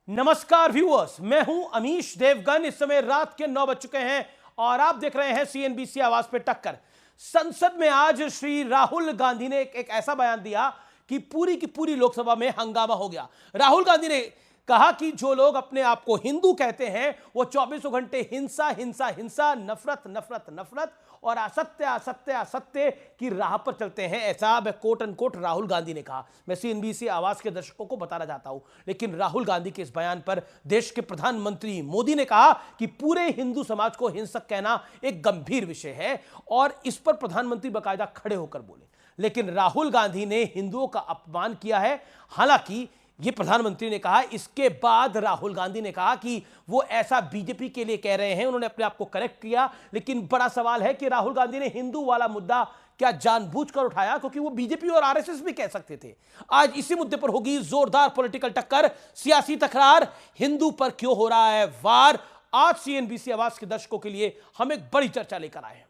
नमस्कार व्यूअर्स, मैं हूं अमीश देवगन। इस समय रात के 9 बज चुके हैं और आप देख रहे हैं सीएनबीसी आवाज पे टक्कर। संसद में आज श्री राहुल गांधी ने एक ऐसा बयान दिया कि पूरी की पूरी लोकसभा में हंगामा हो गया। राहुल गांधी ने कहा कि जो लोग अपने आप को हिंदू कहते हैं वो 24 घंटे हिंसा हिंसा हिंसा, नफरत नफरत नफरत और असत्य असत्य असत्य की राह पर चलते हैं। ऐसा कोट अनकोट राहुल गांधी ने कहा। मैं सीएनबीसी आवाज के दर्शकों को बताना चाहता हूं, लेकिन राहुल गांधी के इस बयान पर देश के प्रधानमंत्री मोदी ने कहा कि पूरे हिंदू समाज को हिंसक कहना एक गंभीर विषय है और इस पर प्रधानमंत्री बाकायदा खड़े होकर बोले। लेकिन राहुल गांधी ने हिंदुओं का अपमान किया है। हालांकि ये प्रधानमंत्री ने कहा, इसके बाद राहुल गांधी ने कहा कि वो ऐसा बीजेपी के लिए कह रहे हैं। उन्होंने अपने आप को करेक्ट किया, लेकिन बड़ा सवाल है कि राहुल गांधी ने हिंदू वाला मुद्दा क्या जानबूझकर उठाया, क्योंकि वो बीजेपी और आरएसएस भी कह सकते थे। आज इसी मुद्दे पर होगी जोरदार पॉलिटिकल टक्कर, सियासी तकरार। हिंदू पर क्यों हो रहा है वार? आज सीएनबीसी आवाज के दर्शकों के लिए हम एक बड़ी चर्चा लेकर आए हैं।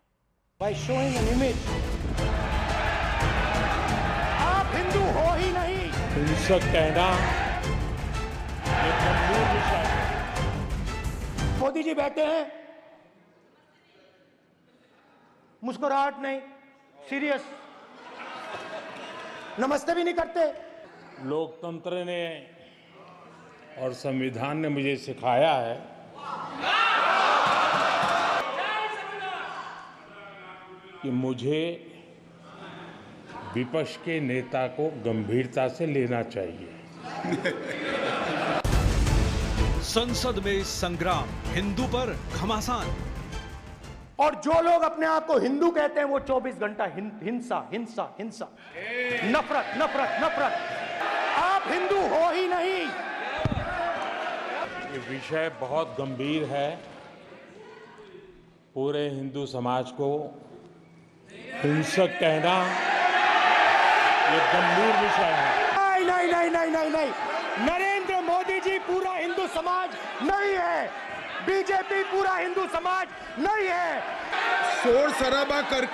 By showing an image, आप हिंदू हो ही नहीं। हिंसक कहना ये गंभीर विषय है। मोदी जी बैठे हैं, मुस्कुराहट नहीं, सीरियस, नमस्ते भी नहीं करते। लोकतंत्र ने और संविधान ने मुझे सिखाया है कि मुझे विपक्ष के नेता को गंभीरता से लेना चाहिए। संसद में संग्राम, हिंदू पर घमासान। और जो लोग अपने आप को हिंदू कहते हैं वो 24 घंटा हिंसा हिंसा हिंसा, नफरत नफरत नफरत। आप हिंदू हो ही नहीं। ये विषय बहुत गंभीर है। पूरे हिंदू समाज को हिंसक कहना ये गंभीर विषय है। नहीं नहीं नहीं नहीं नहीं नहीं, नरेंद्र मोदी जी पूरा हिंदू समाज नहीं है, बीजेपी पूरा हिंदू समाज नहीं है। शोर शराबा कर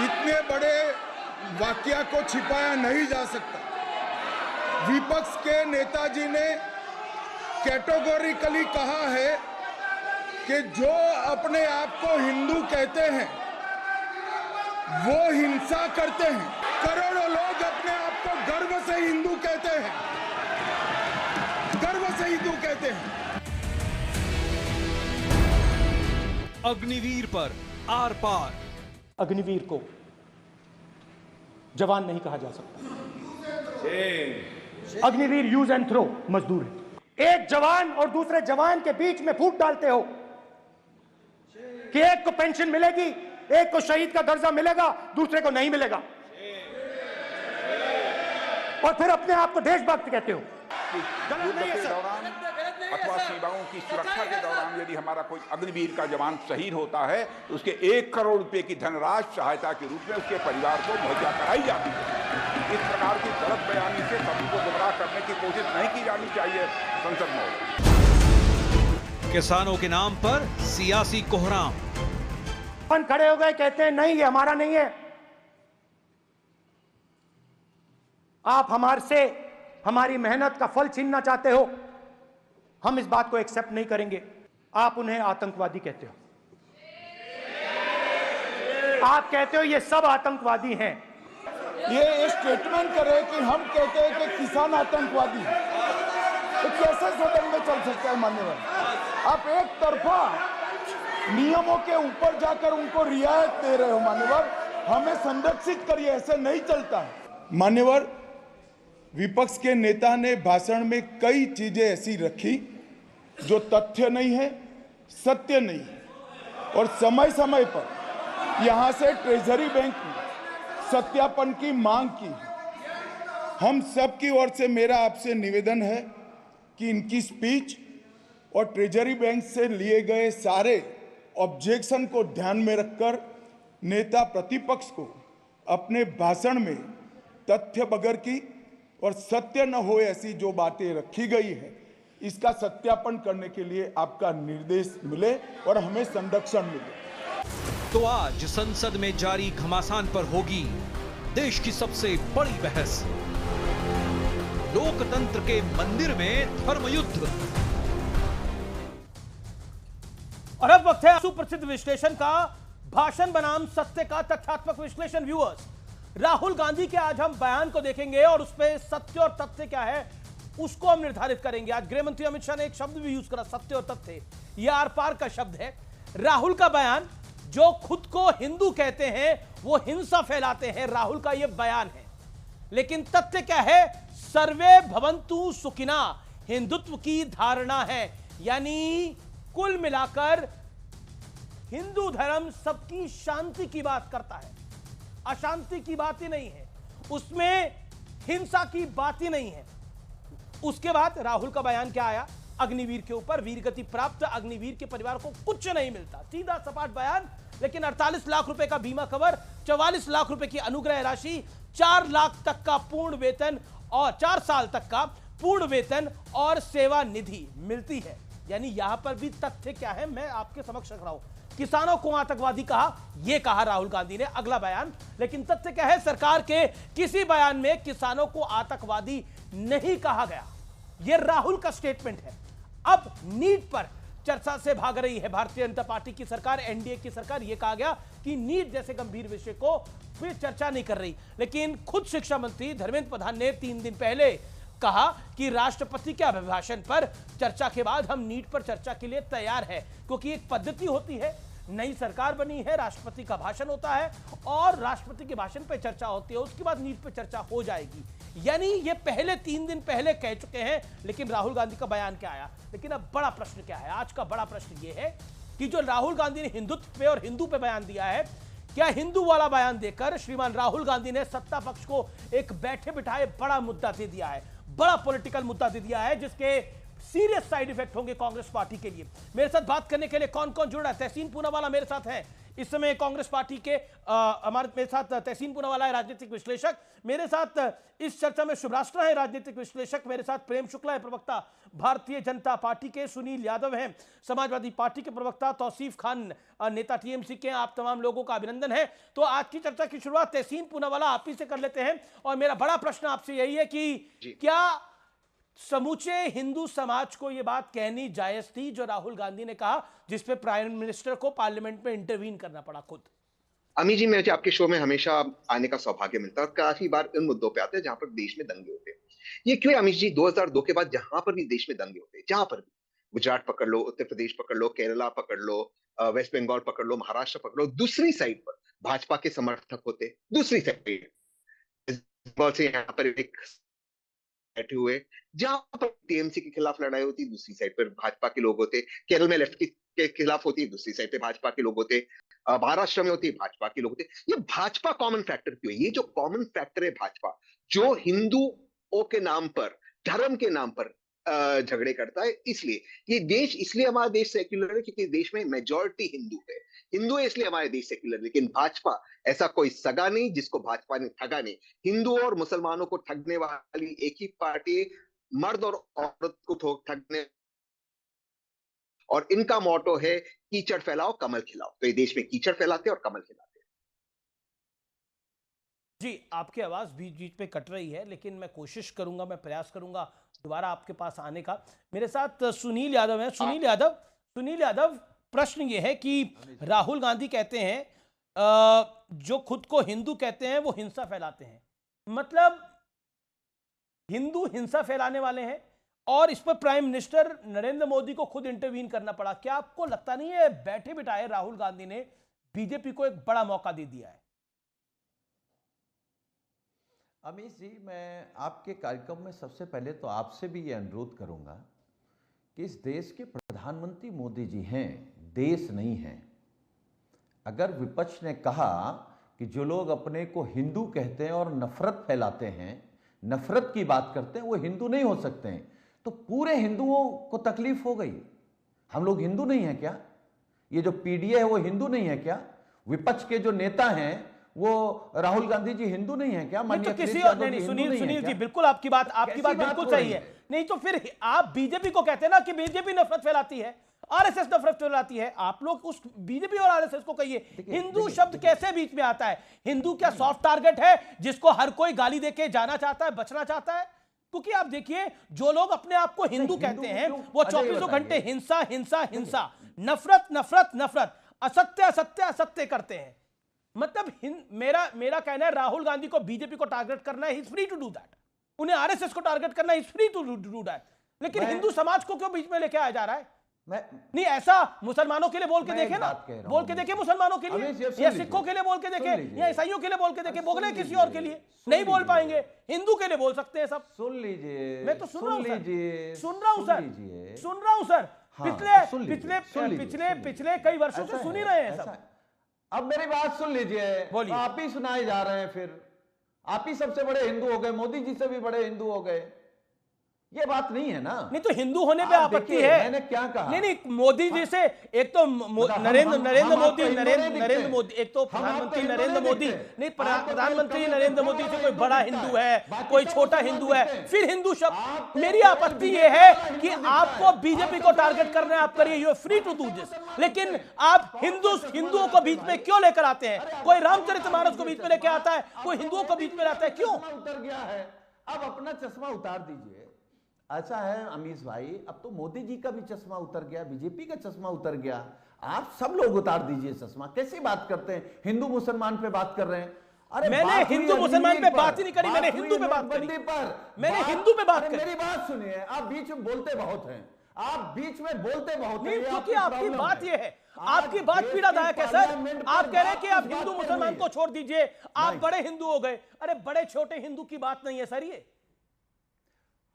इतने बड़े वाकया को छिपाया नहीं जा सकता। विपक्ष के नेताजी ने कैटेगोरिकली कहा है कि जो अपने आप को हिंदू कहते हैं वो हिंसा करते हैं। करोड़ों लोग अपने आप को गर्व से हिंदू कहते हैं, गर्व से हिंदू कहते हैं। अग्निवीर पर आर पार। अग्निवीर को जवान नहीं कहा जा सकता। अग्निवीर यूज एंड थ्रो मजदूर है। एक जवान और दूसरे जवान के बीच में फूट डालते हो कि एक को पेंशन मिलेगी, एक को शहीद का दर्जा मिलेगा, दूसरे को नहीं मिलेगा, और फिर अपने आप को देशभक्त कहते हो। युद्ध के दौरान अथवा सीमाओं की सुरक्षा के दौरान यदि हमारा कोई अग्निवीर का जवान शहीद होता है तो उसके 1 करोड़ रुपए की धनराशि सहायता के रूप में उसके परिवार को मुहैया कराई जाती है। इस प्रकार की गलत बयानी से सभी को गुमराह करने की कोशिश नहीं की जानी चाहिए। संसद में किसानों के नाम पर सियासी कोहराम। अपन खड़े हो गए, कहते हैं नहीं ये हमारा नहीं है। आप हमारे से हमारी मेहनत का फल छीनना चाहते हो, हम इस बात को एक्सेप्ट नहीं करेंगे। आप उन्हें आतंकवादी कहते हो, आप कहते हो ये सब आतंकवादी हैं। ये स्टेटमेंट करे कि हम कहते हैं कि किसान आतंकवादी है, तो कैसे सदन में चल सकता है? मान्यवर, आप एक तरफा नियमों के ऊपर जाकर उनको रियायत दे रहे हो। मान्यवर, हमें संरक्षित करिए, ऐसे नहीं चलता है। मान्यवर, विपक्ष के नेता ने भाषण में कई चीजें ऐसी रखी जो तथ्य नहीं है, सत्य नहीं है, और समय समय पर यहां से ट्रेजरी बैंक में सत्यापन की मांग की। हम सब की ओर से मेरा आपसे निवेदन है कि इनकी स्पीच और ट्रेजरी बैंक से लिए गए सारे ऑब्जेक्शन को ध्यान में रखकर नेता प्रतिपक्ष को अपने भाषण में तथ्य बगैर की और सत्य न हो ऐसी जो बातें रखी गई है, इसका सत्यापन करने के लिए आपका निर्देश मिले और हमें संरक्षण मिले। तो आज संसद में जारी घमासान पर होगी देश की सबसे बड़ी बहस। लोकतंत्र के मंदिर में धर्मयुद्ध। और अब वक्त है सुप्रसिद्ध विश्लेषण का, भाषण बनाम सत्य का तथ्यात्मक विश्लेषण। व्यूअर्स, राहुल गांधी के आज हम बयान को देखेंगे और उस पर सत्य और तथ्य क्या है उसको हम निर्धारित करेंगे। आज गृह मंत्री अमित शाह ने एक शब्द भी यूज करा, सत्य और तथ्य। यह आर पार का शब्द है। राहुल का बयान, जो खुद को हिंदू कहते हैं वो हिंसा फैलाते हैं, राहुल का यह बयान है। लेकिन तथ्य क्या है? सर्वे भवन्तु सुखिना हिंदुत्व की धारणा है। यानी कुल मिलाकर हिंदू धर्म सबकी शांति की बात करता है, अशांति की बात ही नहीं है, उसमें हिंसा की बात ही नहीं है। उसके बाद राहुल का बयान क्या आया? अग्निवीर के ऊपर, वीरगति प्राप्त अग्निवीर के परिवार को कुछ नहीं मिलता। सीधा सपाट बयान। लेकिन 48 लाख रुपए का बीमा कवर, 44 लाख रुपए की अनुग्रह राशि, 4 लाख तक का पूर्ण वेतन और 4 साल तक का पूर्ण वेतन और सेवा निधि मिलती है। यानी यहां पर भी तथ्य क्या है मैं आपके समक्ष रख रहा हूं। किसानों को आतंकवादी कहा, यह कहा राहुल गांधी ने, अगला बयान। लेकिन तथ्य क्या है? सरकार के किसी बयान में किसानों को आतंकवादी नहीं कहा गया। यह राहुल का स्टेटमेंट है। अब नीट पर चर्चा से भाग रही है भारतीय जनता पार्टी की सरकार, एनडीए की सरकार। यह कहा गया कि नीट जैसे गंभीर विषय को फिर चर्चा नहीं कर रही। लेकिन खुद शिक्षा मंत्री धर्मेंद्र प्रधान ने 3 दिन पहले कहा कि राष्ट्रपति के अभिभाषण पर चर्चा के बाद हम नीट पर चर्चा के लिए तैयार है, क्योंकि एक पद्धति होती है, नई सरकार बनी है, राष्ट्रपति का भाषण होता है और राष्ट्रपति के भाषण पर चर्चा होती है, उसके बाद नीट पर चर्चा हो जाएगी। यानी ये पहले 3 दिन पहले कह चुके हैं। लेकिन राहुल गांधी का बयान क्या आया? लेकिन अब बड़ा प्रश्न क्या है? आज का बड़ा प्रश्न ये है कि जो राहुल गांधी ने हिंदुत्व पे और हिंदू पे बयान दिया है, क्या हिंदू वाला बयान देकर श्रीमान राहुल गांधी ने सत्ता पक्ष को एक बैठे बिठाए बड़ा मुद्दा दे दिया है, बड़ा पॉलिटिकल मुद्दा दे दिया है, जिसके सीरियस साइड इफेक्ट होंगे कांग्रेस पार्टी के लिए। मेरे साथ बात करने के लिए कौन कौन जुड़ रहा है? तहसीन पूनावाला मेरे साथ है इस समय, कांग्रेस पार्टी के मेरे साथ तहसीन पूनावाला है, राजनीतिक विश्लेषक। मेरे साथ इस चर्चा में शुभराष्ट्र है, राजनीतिक विश्लेषक। मेरे साथ प्रेम शुक्ला है, प्रवक्ता भारतीय जनता पार्टी के। सुनील यादव हैं, समाजवादी पार्टी के प्रवक्ता। तौसीफ खान नेता टीएमसी के। आप तमाम लोगों का अभिनंदन है। तो आज की चर्चा की शुरुआत तहसीन पूनावाला आप ही से कर लेते हैं। और मेरा बड़ा प्रश्न आपसे यही है कि क्या समूचे हिंदू समाज को यह बात कहनी जायज थी जो राहुल गांधी ने कहा, जिसपे प्राइम मिनिस्टर को पार्लियामेंट में इंटरवीन करना पड़ा खुद? अमी जी, मुझे आपके शो में हमेशा आने का सौभाग्य मिलता है और काफी बार इन मुद्दों पे आते हैं जहां पर देश में दंगे होते हैं। ये क्यों अमित जी? 2002 के बाद जहां पर भी देश में दंगे होते हैं, जहां पर भी, गुजरात पकड़ लो, उत्तर प्रदेश पकड़ लो, केरला पकड़ लो, वेस्ट बंगाल पकड़ लो, महाराष्ट्र पकड़ लो, दूसरी साइड पर भाजपा के समर्थक होते, दूसरी साइड से यहाँ पर एक बैठे हुए, जहां पर टीएमसी के खिलाफ लड़ाई होती, दूसरी साइड पर भाजपा के लोग होते, केरल में लेफ्ट के खिलाफ होती, दूसरी साइड पे भाजपा के लोग होते, महाराष्ट्र में होती, भाजपा के लोग होते। ये भाजपा कॉमन फैक्टर क्यों है? ये जो कॉमन फैक्टर है भाजपा, जो हिंदुओं के नाम पर, धर्म के नाम पर झगड़े करता है, इसलिए ये देश, इसलिए हमारा देश सेक्युलर है क्योंकि देश में मेजॉरिटी हिंदू है, हिंदू है इसलिए हमारे देश सेक्युलर। लेकिन भाजपा ऐसा कोई सगा नहीं जिसको भाजपा ने ठगा नहीं। हिंदुओं और मुसलमानों को ठगने वाली एक ही पार्टी, मर्द और औरत को ठगने, और इनका मोटो है कीचड़ फैलाओ कमल खिलाओ। तो ये देश में कीचड़ फैलाते और कमल खिलाते। जी, आपकी आवाज बीच बीच पे कट रही है, लेकिन मैं कोशिश करूंगा, मैं प्रयास करूंगा दोबारा आपके पास आने का। मेरे साथ सुनील यादव हैं। सुनील यादव, प्रश्न ये है कि राहुल गांधी कहते हैं जो खुद को हिंदू कहते हैं वो हिंसा फैलाते हैं, मतलब हिंदू हिंसा फैलाने वाले हैं, और इस पर प्राइम मिनिस्टर नरेंद्र मोदी को खुद इंटरवीन करना पड़ा। क्या आपको लगता नहीं है बैठे बिठाए राहुल गांधी ने बीजेपी को एक बड़ा मौका दे दिया है? अमीश जी, मैं आपके कार्यक्रम में सबसे पहले तो आपसे भी ये अनुरोध करूंगा कि इस देश के प्रधानमंत्री मोदी जी हैं, देश नहीं हैं। अगर विपक्ष ने कहा कि जो लोग अपने को हिंदू कहते हैं और नफरत फैलाते हैं, नफरत की बात करते हैं, वो हिंदू नहीं हो सकते हैं, तो पूरे हिंदुओं को तकलीफ हो गई। हम लोग हिंदू नहीं है क्या? ये जो पीडीए है वो हिंदू नहीं है क्या? विपक्ष के जो नेता हैं वो राहुल गांधी जी हिंदू नहीं है क्या? तो किसी और नहीं, सुनील जी, बिल्कुल आपकी बात बिल्कुल सही है। नहीं तो फिर आप बीजेपी को कहते हैं ना कि बीजेपी नफरत फैलाती है, आरएसएस नफरत फैलाती है। आप लोग उस बीजेपी और आरएसएस को कहिए, हिंदू शब्द कैसे बीच में आता है? हिंदू क्या सॉफ्ट टारगेट है जिसको हर कोई गाली देके जाना चाहता है, बचना चाहता है? क्योंकि आप देखिए जो लोग अपने आप को हिंदू कहते हैं वो अच्छा, ये 24 घंटे बताइए। हिंसा हिंसा हिंसा, नफरत नफरत नफरत, असत्य असत्य असत्य करते हैं। मतलब मेरा कहना है राहुल गांधी को बीजेपी को टारगेट करना है, he is free to do that. उन्हें आरएसएस को टारगेट करना है, he is free to do that. लेकिन हिंदू समाज को क्यों बीच में लेके आया जा रहा है? नहीं, ऐसा मुसलमानों के लिए बोल के देखे ना, बोल के देखे मुसलमानों के लिए, या सिखों के लिए बोल के देखे, या ईसाइयों के लिए बोल के देखे, बोले किसी और के लिए नहीं बोल पाएंगे, हिंदू के लिए बोल सकते हैं सब। सुन लीजिए, मैं तो सुन रहा हूं सर, सुन सुन रहा हूं सर, पिछले कई वर्षों से सुन ही रहे हैं सब। अब मेरी बात सुन लीजिए, बोलिए। आप ही सुनाए जा रहे हैं, फिर आप ही सबसे बड़े हिंदू हो गए, मोदी जी से भी बड़े हिंदू हो गए। ये बात नहीं है ना। नहीं तो हिंदू होने पे आपत्ति है। मैंने क्या कहा? नहीं मोदी जी से एक तो नरेंद्र मोदी, एक तो प्रधानमंत्री नरेंद्र मोदी, नहीं प्रधानमंत्री नरेंद्र मोदी से कोई बड़ा हिंदू है, कोई छोटा हिंदू है, फिर हिंदू शब्द। मेरी आपत्ति ये है कि आपको बीजेपी को टारगेट करना है, आप करिए, you are free to do this. लेकिन आप हिंदुओं को बीच में क्यों लेकर आते हैं? कोई रामचरितमानस को बीच में लेकर आता है, कोई हिंदुओं को बीच में लाता है, क्यों? उतर गया है, अब अपना चश्मा उतार दीजिए। ऐसा है अमीश भाई, अब तो मोदी जी का भी चश्मा उतर गया, बीजेपी का चश्मा उतर गया, आप सब लोग उतार दीजिए चश्मा। कैसी बात करते हैं? हिंदू मुसलमान पे बात कर रहे हैं। अरे मैंने हिंदू मुसलमान पे बात ही नहीं करी, मैंने हिंदू पे बात करी, मैंने हिंदू पे बात करी। मेरी बात सुनिए, आप बीच में बोलते बहुत हैं, आप बीच में बोलते बहुत हैं, क्योंकि आपकी बात ये है, आपकी बात पीड़ादायक है सर। आप कह रहे हैं कि आप हिंदू मुसलमान को छोड़ दीजिए, आप बड़े हिंदू हो गए। अरे बड़े छोटे हिंदू की बात नहीं है सर, ये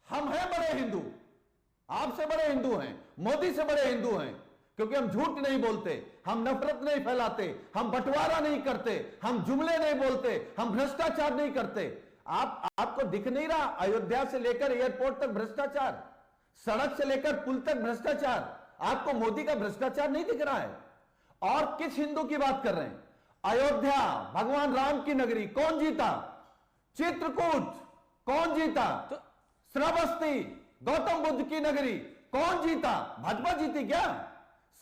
हम हैं बड़े हिंदू, आपसे बड़े हिंदू हैं, मोदी से बड़े हिंदू हैं, क्योंकि हम झूठ नहीं बोलते, हम नफरत नहीं फैलाते, हम बंटवारा नहीं करते, हम जुमले नहीं बोलते, हम भ्रष्टाचार नहीं करते। आपको दिख नहीं रहा? अयोध्या से लेकर एयरपोर्ट तक भ्रष्टाचार, सड़क से लेकर पुल तक भ्रष्टाचार। आपको मोदी का भ्रष्टाचार नहीं दिख रहा है? और किस हिंदू की बात कर रहे हैं? अयोध्या भगवान राम की नगरी, कौन जीता? चित्रकूट कौन जीता? श्रावस्ती गौतम बुद्ध की नगरी, कौन जीता? भाजपा जीती क्या?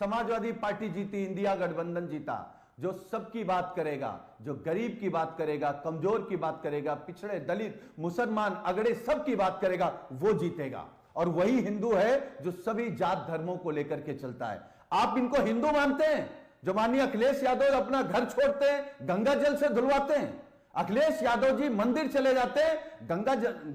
समाजवादी पार्टी जीती, इंडिया गठबंधन जीता। जो सबकी बात करेगा, जो गरीब की बात करेगा, कमजोर की बात करेगा, पिछड़े, दलित, मुसलमान, अगड़े सबकी बात करेगा, वो जीतेगा। और वही हिंदू है जो सभी जात धर्मों को लेकर के चलता है। आप इनको हिंदू मानते हैं? जो माननीय अखिलेश यादव अपना घर छोड़ते हैं, गंगा जल से धुलवाते हैं। अखिलेश यादव जी मंदिर चले जाते हैं,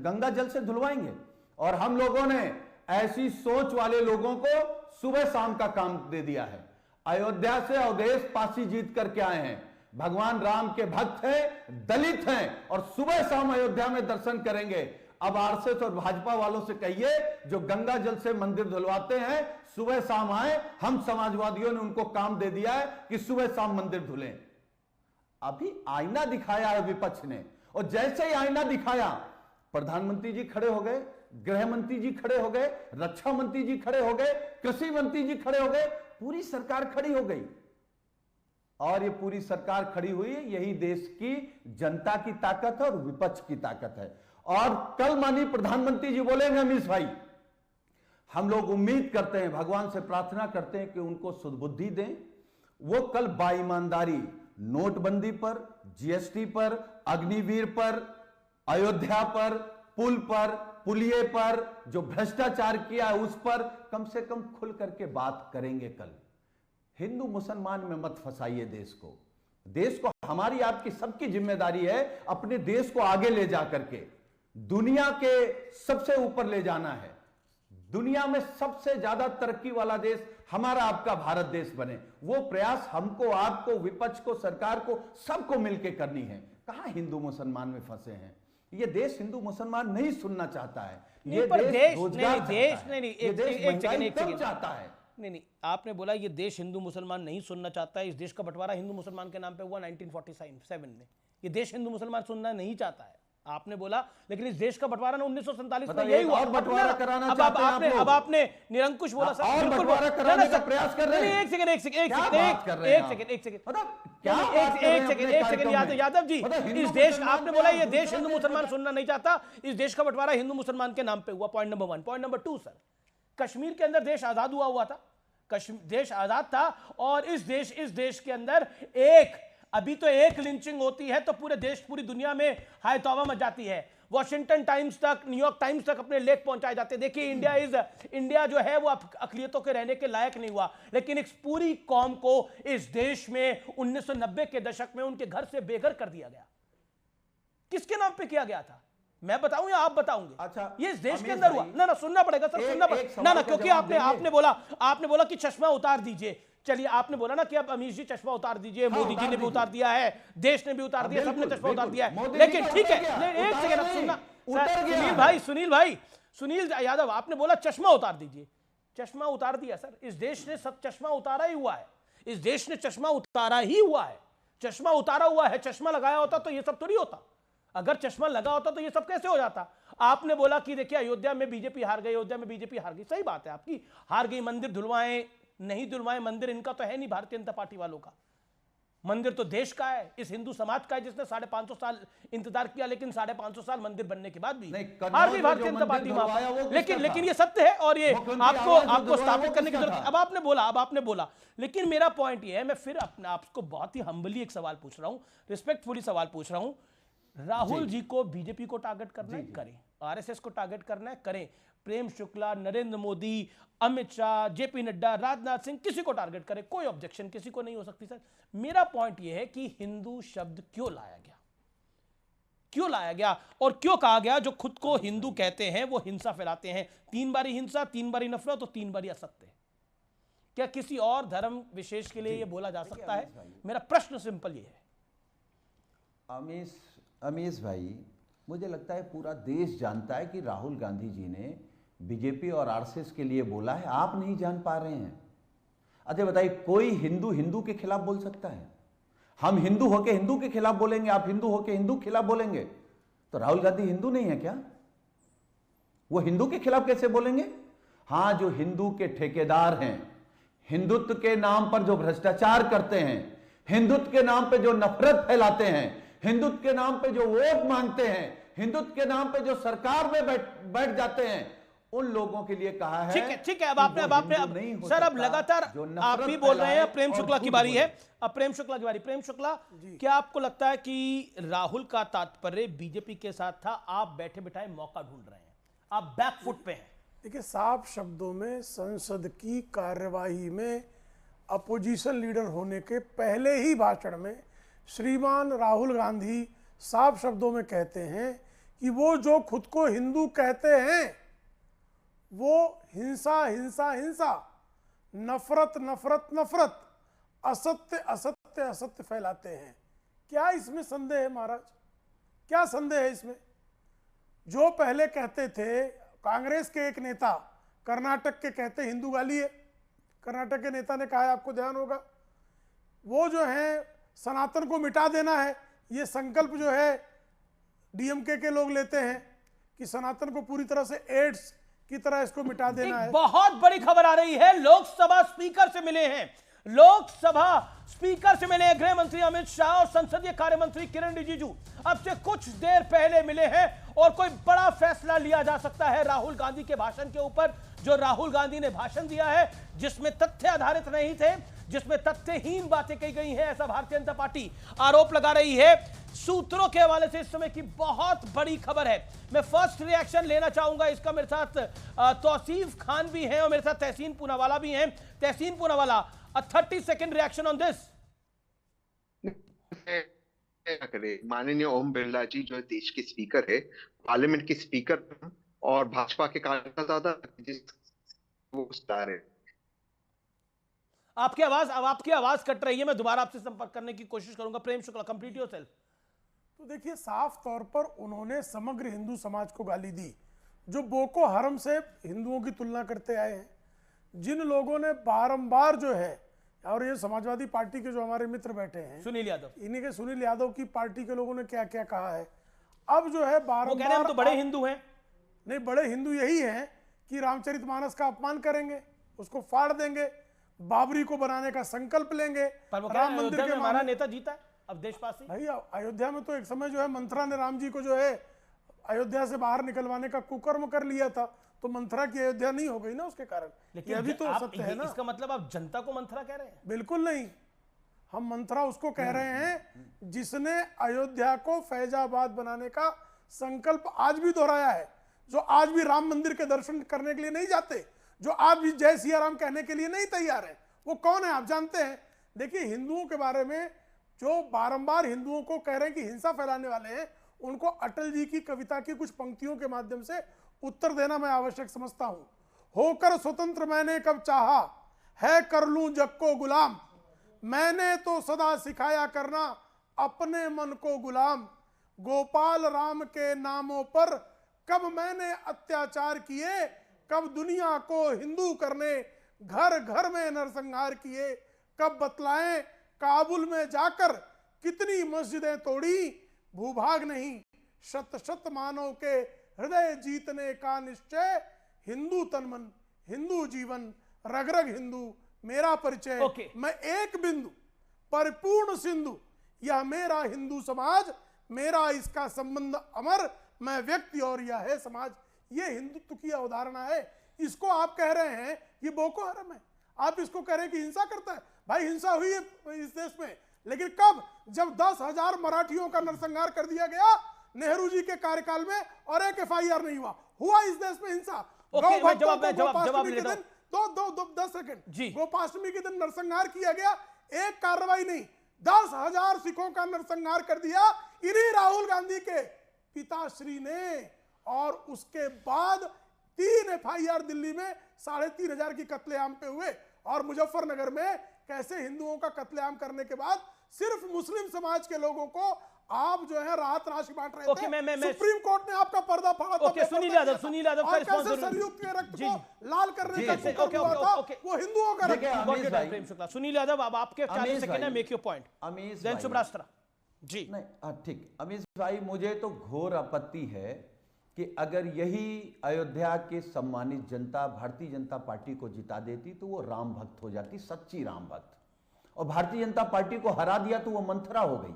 गंगा जल से धुलवाएंगे। और हम लोगों ने ऐसी सोच वाले लोगों को सुबह शाम का काम दे दिया है। अयोध्या से अवधेश पासी जीत करके आए हैं, भगवान राम के भक्त हैं, दलित हैं, और सुबह शाम अयोध्या में दर्शन करेंगे। अब आरएसएस और भाजपा वालों से कहिए जो गंगा जल से मंदिर धुलवाते हैं, सुबह शाम आए। हम समाजवादियों ने उनको काम दे दिया है कि सुबह शाम मंदिर धुलें। अभी आईना दिखाया है विपक्ष ने, और जैसे ही आईना दिखाया, प्रधानमंत्री जी खड़े हो गए, गृह मंत्री जी खड़े हो गए, रक्षा मंत्री जी खड़े हो गए, कृषि मंत्री जी खड़े हो गए, पूरी सरकार खड़ी हो गई। और ये पूरी सरकार खड़ी हुई, यही देश की जनता की ताकत है और विपक्ष की ताकत है। और कल माननीय प्रधानमंत्री जी बोलेंगे अमीश भाई, हम लोग उम्मीद करते हैं, भगवान से प्रार्थना करते हैं कि उनको सुदबुद्धि दें। वो कल बाईमानदारी नोटबंदी पर, जीएसटी पर, अग्निवीर पर, अयोध्या पर, पुल पर, पुलिये पर, जो भ्रष्टाचार किया है उस पर कम से कम खुल करके बात करेंगे कल। हिंदू मुसलमान में मत फंसाइए देश को। देश को, हमारी आपकी सबकी जिम्मेदारी है अपने देश को आगे ले जा करके दुनिया के सबसे ऊपर ले जाना है। दुनिया में सबसे ज्यादा तरक्की वाला देश हमारा आपका भारत देश बने, वो प्रयास हमको, आपको, विपक्ष को, सरकार को, सबको मिलकर करनी है। कहां हिंदू मुसलमान में फंसे हैं? ये देश हिंदू मुसलमान नहीं सुनना चाहता है, ये देश रोजगार चाहता है। नहीं, आपने बोला ये देश हिंदू मुसलमान नहीं सुनना चाहता है। इस देश का बंटवारा हिंदू मुसलमान के नाम पे हुआ 1947 में। ये देश हिंदू मुसलमान सुनना नहीं चाहता है, आपने बोला। लेकिन इस देश का बंटवारा 1947 में यही हुआ। बंटवारा कराना चाहते हैं अब आपने निरंकुश बोला सर, और बंटवारा कराने का प्रयास कर रहे हैं। एक सेकंड यादव जी, इस देश, आपने बोला ये देश हिंदू मुसलमान सुनना नहीं चाहता, इस देश का बंटवारा हिंदू मुसलमान के नाम पे हुआ। Point number 1। Point number 2 sir, Kashmir के अंदर देश आजाद हुआ था, देश आजाद था, और इस देश के अंदर अभी तो एक लिंचिंग होती है तो पूरे देश, पूरी दुनिया में हाय तौबा मच जाती है। वॉशिंगटन टाइम्स तक, न्यूयॉर्क टाइम्स तक अपने लेख पहुंचाए जाते। देखिए इंडिया जो है वो अकलियतों के रहने के लायक नहीं हुआ, लेकिन इस पूरी कौम को इस देश में 1990 के दशक में उनके घर से बेघर कर दिया गया। किसके नाम पे किया गया था? मैं बताऊं या आप बताओगे? अच्छा, ये इस देश के अंदर हुआ ना। सुनना पड़ेगा सर, सुनना पड़ेगा ना, क्योंकि आपने बोला कि चश्मा उतार दीजिए। चलिए, आपने बोला ना कि अब अमीश जी चश्मा उतार दीजिए, मोदी जी ने भी उतार दिया है, देश ने भी उतार दिया, सबने चश्मा उतार दिया है। लेकिन ठीक है, एक सेकंड सुनना, सुनील यादव, आपने बोला चश्मा उतार दीजिए। चश्मा उतार दिया सर, इस देश ने सब चश्मा उतारा ही हुआ है। इस देश ने चश्मा उतारा ही हुआ है, चश्मा उतारा हुआ है। चश्मा लगाया होता तो ये सब थोड़ी होता। अगर चश्मा लगा होता तो ये सब कैसे हो जाता? आपने बोला कि देखिए अयोध्या में बीजेपी हार गई, अयोध्या में बीजेपी हार गई। सही बात है आपकी, हार गई। मंदिर धुलवाएं नहीं धुलवाएं, मंदिर इनका तो है नहीं, भारतीय जनता पार्टी वालों का। मंदिर तो देश का है, इस हिंदू समाज का है, जिसने 550 साल इंतजार किया, लेकिन 550 साल मंदिर बनने के बाद भी हार गई भारतीय जनता पार्टी। लेकिन ये सत्य है और ये आपको स्थापित करने की जरूरत। अब आपने बोला, लेकिन मेरा पॉइंट ये है, मैं फिर अपने आपको बहुत ही हम्बली एक सवाल पूछ रहा हूं, रिस्पेक्टफुली सवाल पूछ रहा हूं। राहुल जी को बीजेपी को टारगेट करना है, करें। आरएसएस को टारगेट करना है, करें। प्रेम शुक्ला, नरेंद्र मोदी, अमित शाह, जेपी नड्डा, राजनाथ सिंह, किसी को टारगेट करें, कोई ऑब्जेक्शन किसी को नहीं हो सकती। सर मेरा पॉइंट यह है कि हिंदू शब्द क्यों लाया गया, क्यों लाया गया और क्यों कहा गया? जो खुद को हिंदू कहते हैं वो हिंसा फैलाते हैं। 3 बारी हिंसा, 3 बारी नफरत और 3 बारी असत्य। क्या किसी और धर्म विशेष के लिए यह बोला जा सकता है? मेरा प्रश्न सिंपल ये है। अमीश भाई, मुझे लगता है पूरा देश जानता है कि राहुल गांधी जी ने बीजेपी और आरएसएस के लिए बोला है, आप नहीं जान पा रहे हैं। अच्छा बताइए, कोई हिंदू के खिलाफ बोल सकता है? हम हिंदू होके हिंदू के खिलाफ बोलेंगे, आप हिंदू होके हिंदू के खिलाफ बोलेंगे, तो राहुल गांधी हिंदू नहीं है क्या? वो हिंदू के खिलाफ कैसे बोलेंगे? हां, जो हिंदू के ठेकेदार हैं, हिंदुत्व के नाम पर जो भ्रष्टाचार करते हैं, हिंदुत्व के नाम पर जो नफरत फैलाते हैं, हिंदुत्व के नाम पे जो वोट मांगते हैं, हिंदुत्व के नाम पे जो सरकार में बैठ जाते हैं, उन लोगों के लिए कहा है। ठीक है। अब सर अब लगातार आप भी बोल रहे हैं। प्रेम शुक्ला की बारी है, अब प्रेम शुक्ला की बारी। प्रेम शुक्ला, क्या आपको लगता है कि राहुल का तात्पर्य बीजेपी के साथ था, आप बैठे बिठाए मौका ढूंढ रहे हैं, आप बैकफुट पे हैं? देखिए, साफ शब्दों में संसद की कार्यवाही में अपोजिशन लीडर होने के पहले ही भाषण में श्रीमान राहुल गांधी साफ शब्दों में कहते हैं कि वो जो खुद को हिंदू कहते हैं वो हिंसा हिंसा हिंसा, नफरत नफरत नफरत, असत्य असत्य असत्य फैलाते हैं। क्या इसमें संदेह है महाराज? क्या संदेह है इसमें? जो पहले कहते थे, कांग्रेस के एक नेता कर्नाटक के कहते हिंदू गाली है, कर्नाटक के नेता ने कहा है, आपको ध्यान होगा, वो जो है सनातन को मिटा देना है, ये संकल्प जो है डीएमके के लोग लेते हैं कि सनातन को पूरी तरह से एड्स की तरह इसको मिटा देना है। बहुत बड़ी खबर आ रही है, लोकसभा स्पीकर से मिले हैं, लोकसभा स्पीकर से मिले गृह मंत्री अमित शाह और संसदीय कार्य मंत्री किरण रिजिजू अब से कुछ देर पहले मिले हैं और कोई बड़ा फैसला लिया जा सकता है राहुल गांधी के भाषण के ऊपर। जो राहुल गांधी ने भाषण दिया है जिसमें तथ्य आधारित नहीं थे, जिसमें तथ्यहीन बातें कही गई हैं, ऐसा भारतीय जनता पार्टी आरोप लगा रही है। सूत्रों के हवाले से इस समय की बहुत बड़ी खबर है। मैं फर्स्ट रिएक्शन लेना चाहूंगा इसका। मेरे साथ तौसीफ खान भी हैं और मेरे साथ तहसीन पूनावाला भी हैं। Tehseen Poonawalla, 30 second reaction on this. माननीय ओम बिरला जी जो देश के स्पीकर है, पार्लियामेंट के स्पीकर और भाजपा के कार्यकर्ता वो स्टार है। आपकी आवाज कट रही है, मैं दोबारा आपसे संपर्क करने की कोशिश करूंगा। Prem Shukla, complete yourself. तो देखिए, साफ तौर पर उन्होंने समग्र हिंदू समाज को गाली दी, जो बोको हरम से हिंदुओं की तुलना करते आए हैं, जिन लोगों ने बारंबार जो है, और ये समाजवादी पार्टी के जो हमारे मित्र बैठे हैं सुनील यादव, इन्हीं के सुनील यादव की पार्टी के लोगों ने क्या क्या कहा है। अब जो है बारंबार, हम तो बड़े हिंदू हैं। नहीं, बड़े हिंदू यही हैं कि रामचरितमानस का अपमान करेंगे, उसको फाड़ देंगे, बाबरी को बनाने का संकल्प लेंगे, राम मंदिर के हमारा नेता जीता है अब देशवासी। भाई अयोध्या में तो एक समय जो है मंथरा ने राम जी को जो है अयोध्या से बाहर निकलवाने का कुकर्म कर लिया था, तो मंथरा की अयोध्या नहीं हो गई ना उसके कारण। लेकिन ये भी तो सत्य है ना। इसका मतलब आप जनता को मंथरा कह रहे हैं? बिल्कुल नहीं, हम मंथरा उसको कह रहे हैं जिसने अयोध्या को फैजाबाद बनाने का संकल्प आज भी दोहराया है, जो आज भी राम मंदिर के दर्शन करने के लिए नहीं जाते, जो आज भी जय सिया राम कहने के लिए नहीं तैयार है, वो कौन है आप जानते हैं? देखिए, हिंदुओं के बारे में जो बारंबार हिंदुओं को कह रहे हैं कि हिंसा फैलाने वाले हैं, उनको अटल जी की कविता की कुछ पंक्तियों के माध्यम से उत्तर देना मैं आवश्यक समझता हूं। होकर स्वतंत्र मैंने कब चाहा, है कर लूं जग को गुलाम, मैंने तो सदा सिखाया करना अपने मन को गुलाम, गोपाल राम के नामों पर कब मैंने अत्याचार किए, कब दुनिया को हिंदू करने घर घर में नरसंहार किए, कब बतलाएं काबुल में जाकर कितनी मस्जिदें तोड़ी, भूभाग नहीं शत शत मानव के हृदय जीतने का निश्चय, हिंदू तन मन हिंदू जीवन रग रग हिंदू मेरा परिचय, मैं एक बिंदु परिपूर्ण सिंधु, यह मेरा हिंदू समाज, मेरा इसका संबंध अमर, मैं व्यक्ति और यह है समाज। ये हिंदुत्व की अवधारणा है। इसको आप कह रहे हैं ये बोको हरम है, आप इसको कह रहे हैं कि हिंसा करता है। भाई हिंसा हुई है इस देश में, लेकिन कब? जब 10,000 मराठियों का नरसंहार कर दिया गया नेहरू जी के कार्यकाल में और एक FIR नहीं हुआ इस देश में हिंसा। गोपाष्टमी के दिन नरसंहार किया गया, एक कार्रवाई नहीं, 10,000 सिखों का नरसंहार कर दिया इन्हीं राहुल गांधी के पिताश्री ने। और उसके बाद 3 FIR दिल्ली में 3,500 की कत्लेआम पे हुए, और मुजफ्फरनगर में कैसे हिंदुओं का कत्लेआम करने के बाद सिर्फ मुस्लिम समाज के लोगों को आप जो है राहत राशि बांट रहे थे। सुप्रीम कोर्ट ने आपका पर्दा फाड़ा। सुनील यादव सरयुग के रक्त को लाल करने का कुकर्म हुआ था, वो हिंदुओं का रक्त। सुनील यादव, अब आपके 40 सेकंड है, मेक योर पॉइंट। जैन सुब्रास्त्रा जी। नहीं ठीक, अमीश भाई, मुझे तो घोर आपत्ति है कि अगर यही अयोध्या के सम्मानित जनता भारतीय जनता पार्टी को जिता देती तो वो राम भक्त हो जाती, सच्ची राम भक्त, और भारतीय जनता पार्टी को हरा दिया तो वो मंथरा हो गई।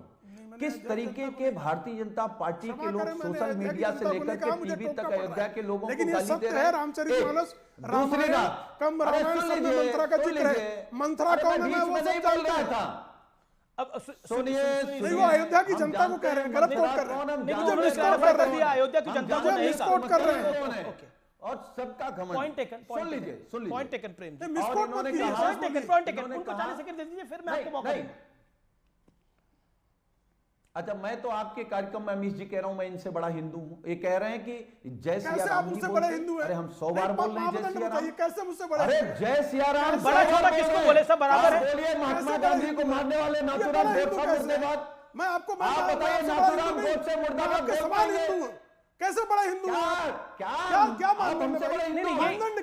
किस तरीके के भारतीय जनता पार्टी के लोग सोशल मीडिया से लेकर के टीवी तक अयोध्या के लोगों को गाली दे रहे हैं। रामचरितमानस दूसरी बात, कम रामायण शब्द मंत्रा का जिक्र है, मंत्रा कौन है वो सब जानता था। अब सुनिए, वो अयोध्या की जनता को कह रहे हैं, गलत कोट कर रहे हैं, अयोध्या की जनता को नहीं कोट कर रहे हैं, और सबका घमंड। पॉइंट टेकन, सुन लीजिए point taken Prem ji, misquote मत कीजिए, पॉइंट टेकन। उनको 40 सेकंड दे दीजिए, फिर मैं आपको मौका दूंगा। अच्छा, मैं तो आपके कार्यक्रम में अमीश जी कह रहा हूं मैं इनसे बड़ा हिंदू हूं, ये कह रहे हैं कि जय सिया राम मुझसे बड़े हिंदू है। अरे हम 100 बार बोल रहे हैं जय सिया राम, कैसे मुझसे बड़े? अरे जय सिया राम बड़ा छोटा किसको बोले, सब बराबर है। बोलिए, महात्मा गांधी को मारने वाले नाथूराम गोडसे मुर्दाबाद। मैं आपको आप बताइए, नाथूराम गोडसे मुर्दाबाद समान हिंदू हूं, कैसे बड़ा हिंदू? क्या मानदंड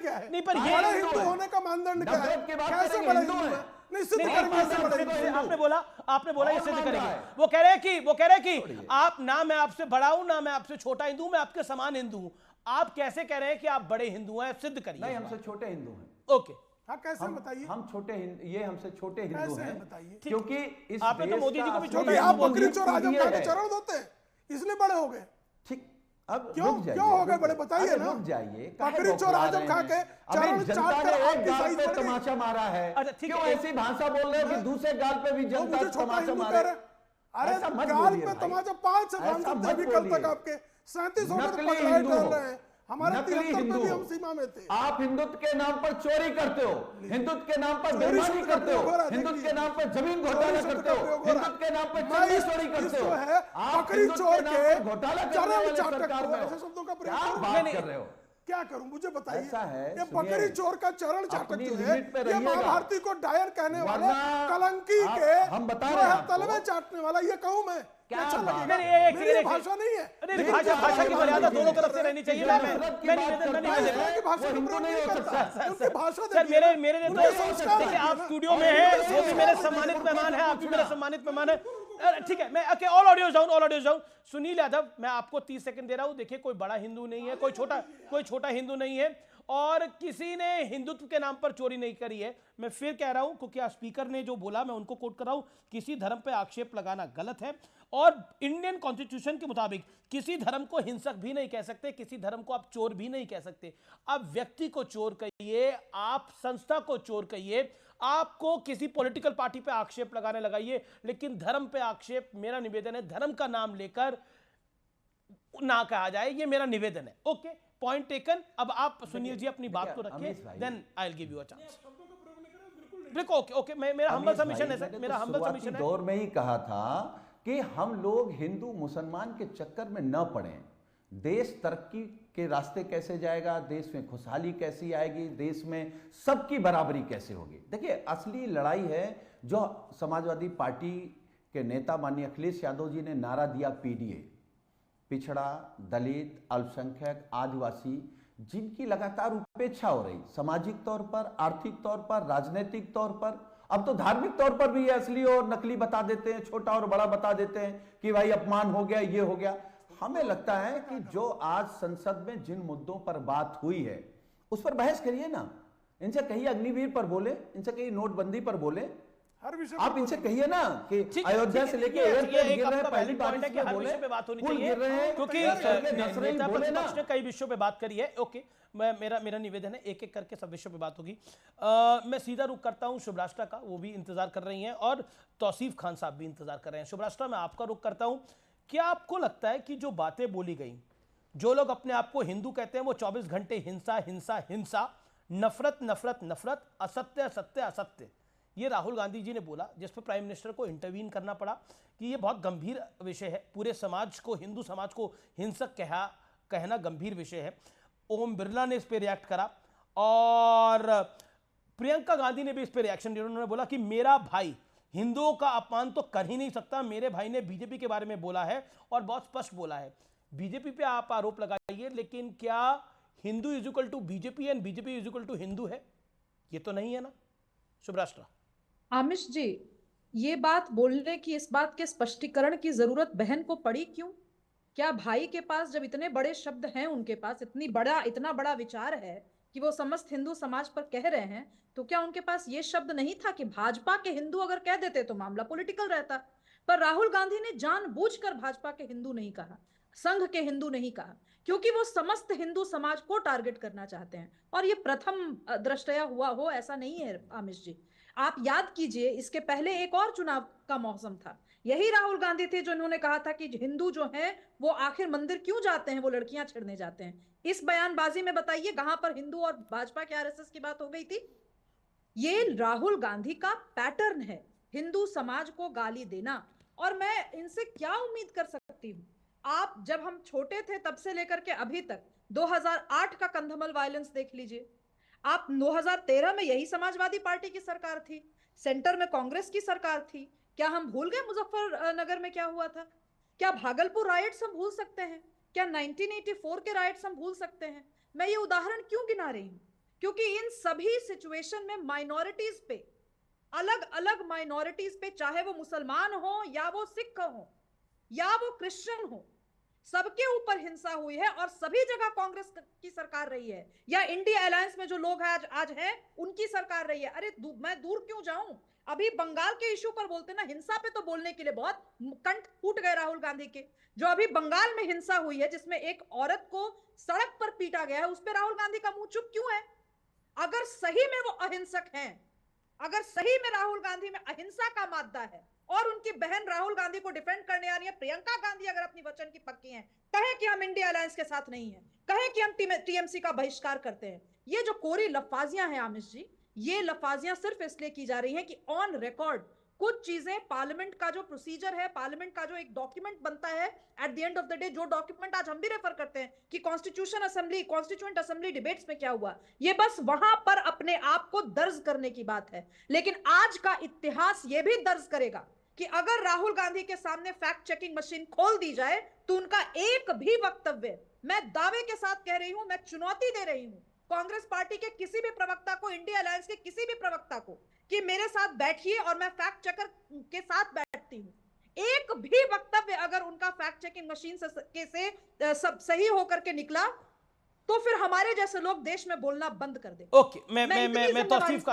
क्या है? नहीं, पर ये बड़े हिंदू होने का मानदंड क्या है? कैसे बड़े हिंदू है? आपने बोला ये सिद्ध करेंगे। वो कह रहे हैं कि आप, ना मैं आपसे बड़ा हूं ना मैं आपसे छोटा हिंदू, मैं आपके समान हिंदू हूं। आप कैसे कह रहे हैं कि आप बड़े हिंदू हैं? सिद्ध करिए। नहीं, हमसे छोटे हिंदू हैं। ओके, हाँ, कैसे बताइए? हम छोटे, ये हमसे छोटे हिंदू हैं, बताइए। क्योंकि इस आपने तो मोदी जी को भी छोटे, आप बकरी चोर आजम खान के चरण धोते हैं, इसलिए बड़े हो गए। ठीक, अब क्यों हो गए बड़े, बताइए ना। रुक जाइए, बकरी चोर आजम खा के चरण चाट कर एक गाल पे तमाचा मारा है, क्यों ऐसी भाषा बोल रहे हो कि दूसरे गाल पे भी जनता तमाचा मारे? अरे गाल पे तमाचा 5 अभी कल तक आपके 37 रहे हैं, हमारे 73 में भी हम सीमा में थे। आप हिंदुत्व के नाम पर चोरी करते हो, हिंदुत्व के नाम पर बेईमानी करते हो, हिंदुत्व के नाम पर जमीन घोटाला करते हो, हिंदुत्व के नाम पर चंदी चोरी करते हो, आप हिंदुत्व के नाम पर घोटाला करने वाले सरकार में ऐसे शब्दों का क्या बात कर रहे हो? क्या करूं, मुझे बताइए। ऐसा है, ये बकरी चोर का चरण चाटक जो है, ये महाभारती को डायर कहने वाले कलंकी के, हम बता रहे हैं, तलवे चाटने वाला, ये कहूं मैं? अच्छा लगेगा? मेरी भाषा नहीं है। भाषा की मर्यादा दोनों तरफ से रहनी चाहिए। भाषा मेरे आप स्टूडियो में हैं, वो भी मेरे सम्मानित मेहमान है, आप भी मेरे सम्मानित मेहमान है। ठीक है, मैं all audios down. Sunil Yadav, मैं आपको 30 सेकंड दे रहा हूं। देखिए, कोई बड़ा हिंदू नहीं है, कोई छोटा हिंदू नहीं है, और किसी ने हिंदुत्व के नाम पर चोरी नहीं करी है। मैं फिर कह रहा हूं, क्योंकि स्पीकर ने जो बोला मैं उनको कोट कर रहा हूं, किसी धर्म पे आक्षेप लगाना गलत है, और इंडियन कॉन्स्टिट्यूशन के मुताबिक किसी धर्म को हिंसक भी नहीं कह सकते, किसी धर्म को आप चोर भी नहीं कह सकते। आप व्यक्ति को चोर कहिए, आप संस्था को चोर कहिए, आपको किसी पॉलिटिकल पार्टी पे आक्षेप लगाने लगाइए, लेकिन धर्म पे आक्षेप, मेरा निवेदन है, धर्म का नाम लेकर ना कहा जाए, ये मेरा निवेदन है। Okay, point taken. अब आप सुनील जी अपनी बात को रखिए, then I will give you a chance. देखो ओके ओके, मेरा हम्बल सबमिशन है सर, मेरा हम्बल सबमिशन है। दौर में ही कहा था कि हम लोग हिंदू मुसलमान के चक्कर में न पड़ें। देश तरक्की के रास्ते कैसे जाएगा, देश में खुशहाली कैसी आएगी, देश में सबकी बराबरी कैसे होगी। देखिए, असली लड़ाई है जो समाजवादी पार्टी के नेता माननीय अखिलेश यादव जी ने नारा दिया, पीडीए, पिछड़ा, दलित, अल्पसंख्यक, आदिवासी, जिनकी लगातार उपेक्षा हो रही सामाजिक तौर पर, आर्थिक तौर पर, राजनीतिक तौर पर, अब तो धार्मिक तौर पर भी असली और नकली बता देते हैं, छोटा और बड़ा बता देते हैं कि भाई अपमान हो गया, ये हो गया। हमें लगता है कि जो आज संसद में जिन मुद्दों पर बात हुई है उस पर बहस करिए ना। इनसे कहिए अग्निवीर पर बोले, इनसे कहिए नोटबंदी पर बोले, हर विषय आप इनसे कहिए ना कि अयोध्या से लेके एयरपोर्ट गिर रहे हैं, पहली पॉइंट है कि हर विषय पे बात होनी चाहिए, क्योंकि नेता प्रतिपक्ष ने कई विषयों पे बात करी है। ओके, मेरा निवेदन है एक एक करके सब विषयों पे बात होगी। मैं सीधा रुख करता हूं शुभराष्ट्रा का, वो भी इंतजार कर रही हैं, और तौसीफ खान साहब भी इंतजार कर रहे हैं। शुभराष्ट्रा, मैं आपका रुख करता हूं। क्या आपको लगता है कि जो बातें बोली गई, जो लोग अपने आप को हिंदू कहते हैं, वो 24 घंटे हिंसा हिंसा हिंसा, नफरत नफरत नफरत, असत्य असत्य असत्य, ये राहुल गांधी जी ने बोला, जिस पर प्राइम मिनिस्टर को इंटरवीन करना पड़ा कि ये बहुत गंभीर विषय है, पूरे समाज को, हिंदू समाज को हिंसक कहना गंभीर विषय है। ओम बिरला ने इस पर रिएक्ट करा, और प्रियंका गांधी ने भी इस पर रिएक्शन दिया। उन्होंने बोला कि मेरा भाई हिंदुओं का अपमान तो कर ही नहीं सकता, मेरे भाई ने बीजेपी के बारे में बोला है और बहुत स्पष्ट बोला है। बीजेपी पे आप आरोप लगाइए, लेकिन क्या Hindu is equal to BJP and BJP is equal to Hindu है? ये तो नहीं है ना। शुभराष्ट्रा। आमिश जी, ये बात बोलने की, इस बात के स्पष्टीकरण की जरूरत बहन को पड़ी क्यों? क्या भाई के पास जब इतने बड़े शब्द हैं, उनके पास इतना बड़ा विचार है कि वो समस्त हिंदू समाज पर कह रहे हैं, तो क्या उनके पास ये शब्द नहीं था कि भाजपा के हिंदू अगर कह देते तो मामला पॉलिटिकल रहता? पर राहुल गांधी ने जानबूझकर भाजपा के हिंदू नहीं कहा, संघ के हिंदू नहीं कहा, क्योंकि वो समस्त हिंदू समाज को टारगेट करना चाहते हैं। और ये प्रथम दृष्टया हुआ हो ऐसा नहीं है आमिश जी। आप याद कीजिए, इसके पहले एक और चुनाव का मौसम था, यही राहुल गांधी थे जिन्होंने कहा था कि हिंदू जो हैं वो आखिर मंदिर क्यों जाते हैं, वो लड़कियां छेड़ने जाते हैं। इस बयानबाजी में बताइए कहां पर हिंदू और भाजपा के आरएसएस की बात हो गई थी? ये राहुल गांधी का पैटर्न है, हिंदू समाज को गाली देना। और मैं इनसे क्या उम्मीद कर सकती हूँ? आप, जब हम छोटे थे तब से लेकर के अभी तक 2008 का कंधमाल वायलेंस देख लीजिए, आप 2013 में यही समाजवादी पार्टी की सरकार थी, सेंटर में कांग्रेस की सरकार थी। क्या हम भूल गए मुजफ्फरनगर में क्या हुआ था? क्या भागलपुर राइट्स हम भूल सकते हैं? क्या 1984 के राइट्स हम भूल सकते हैं? मैं ये उदाहरण क्यों गिना रही हूं? क्योंकि इन सभी सिचुएशन में माइनॉरिटीज पे, अलग अलग माइनॉरिटीज पे, चाहे वो मुसलमान हो या वो सिख हो या वो क्रिश्चियन हो, सबके ऊपर हिंसा हुई है और सभी जगह कांग्रेस की सरकार रही है, या इंडिया अलायंस में जो लोग आज हैं उनकी सरकार रही है। अरे मैं दूर क्यों जाऊं, अभी बंगाल के इशू पर बोलते ना, हिंसा पे तो बोलने के लिए बहुत कंठ फूट गए राहुल गांधी के। जो अभी बंगाल में हिंसा हुई है, जिसमें एक औरत को सड़क पर पीटा गया है, उस पर राहुल गांधी का मुंह चुप क्यों है? अगर सही में वो अहिंसक हैं, अगर सही में राहुल गांधी में अहिंसा का मादा है और उनकी बहन राहुल गांधी को डिफेंड करने आ रही है, प्रियंका गांधी अगर अपनी वचन की पक्की हैं, कहे कि हम इंडिया अलायंस के साथ नहीं है, कहे कि हम टीएमसी का बहिष्कार करते हैं, ये जो कोरी लफाजियां हैं आमिश जी, ये लफाजियां सिर्फ इसलिए की जा रही हैं कि ऑन रिकॉर्ड कुछ चीजें, पार्लियामेंट का जो प्रोसीजर है, पार्लियामेंट का जो एक डॉक्यूमेंट बनता है, at the end of the day जो डॉक्यूमेंट आज हम भी रेफर करते हैं कि कॉन्स्टिट्यूएंट असेंबली डिबेट्स में क्या हुआ, ये बस वहां पर अपने आप को दर्ज करने की बात है। लेकिन आज का इतिहास ये भी दर्ज करेगा कि अगर राहुल गांधी के सामने फैक्ट चेकिंग मशीन खोल दी जाए तो उनका एक भी वक्तव्य, मैं दावे के साथ कह रही हूं, मैं चुनौती दे रही हूं कांग्रेस पार्टी के किसी भी प्रवक्ता को, इंडिया अलायंस के किसी भी प्रवक्ता को, कि मेरे साथ बैठिए और मैं फैक्ट चेकर के साथ बैठती हूं, एक भी वक्तव्य अगर उनका फैक्ट चेकिंग मशीन से सब सही होकर के निकला तो फिर हमारे जैसे लोग देश में बोलना बंद कर दें। ओके, मैं तौसीफ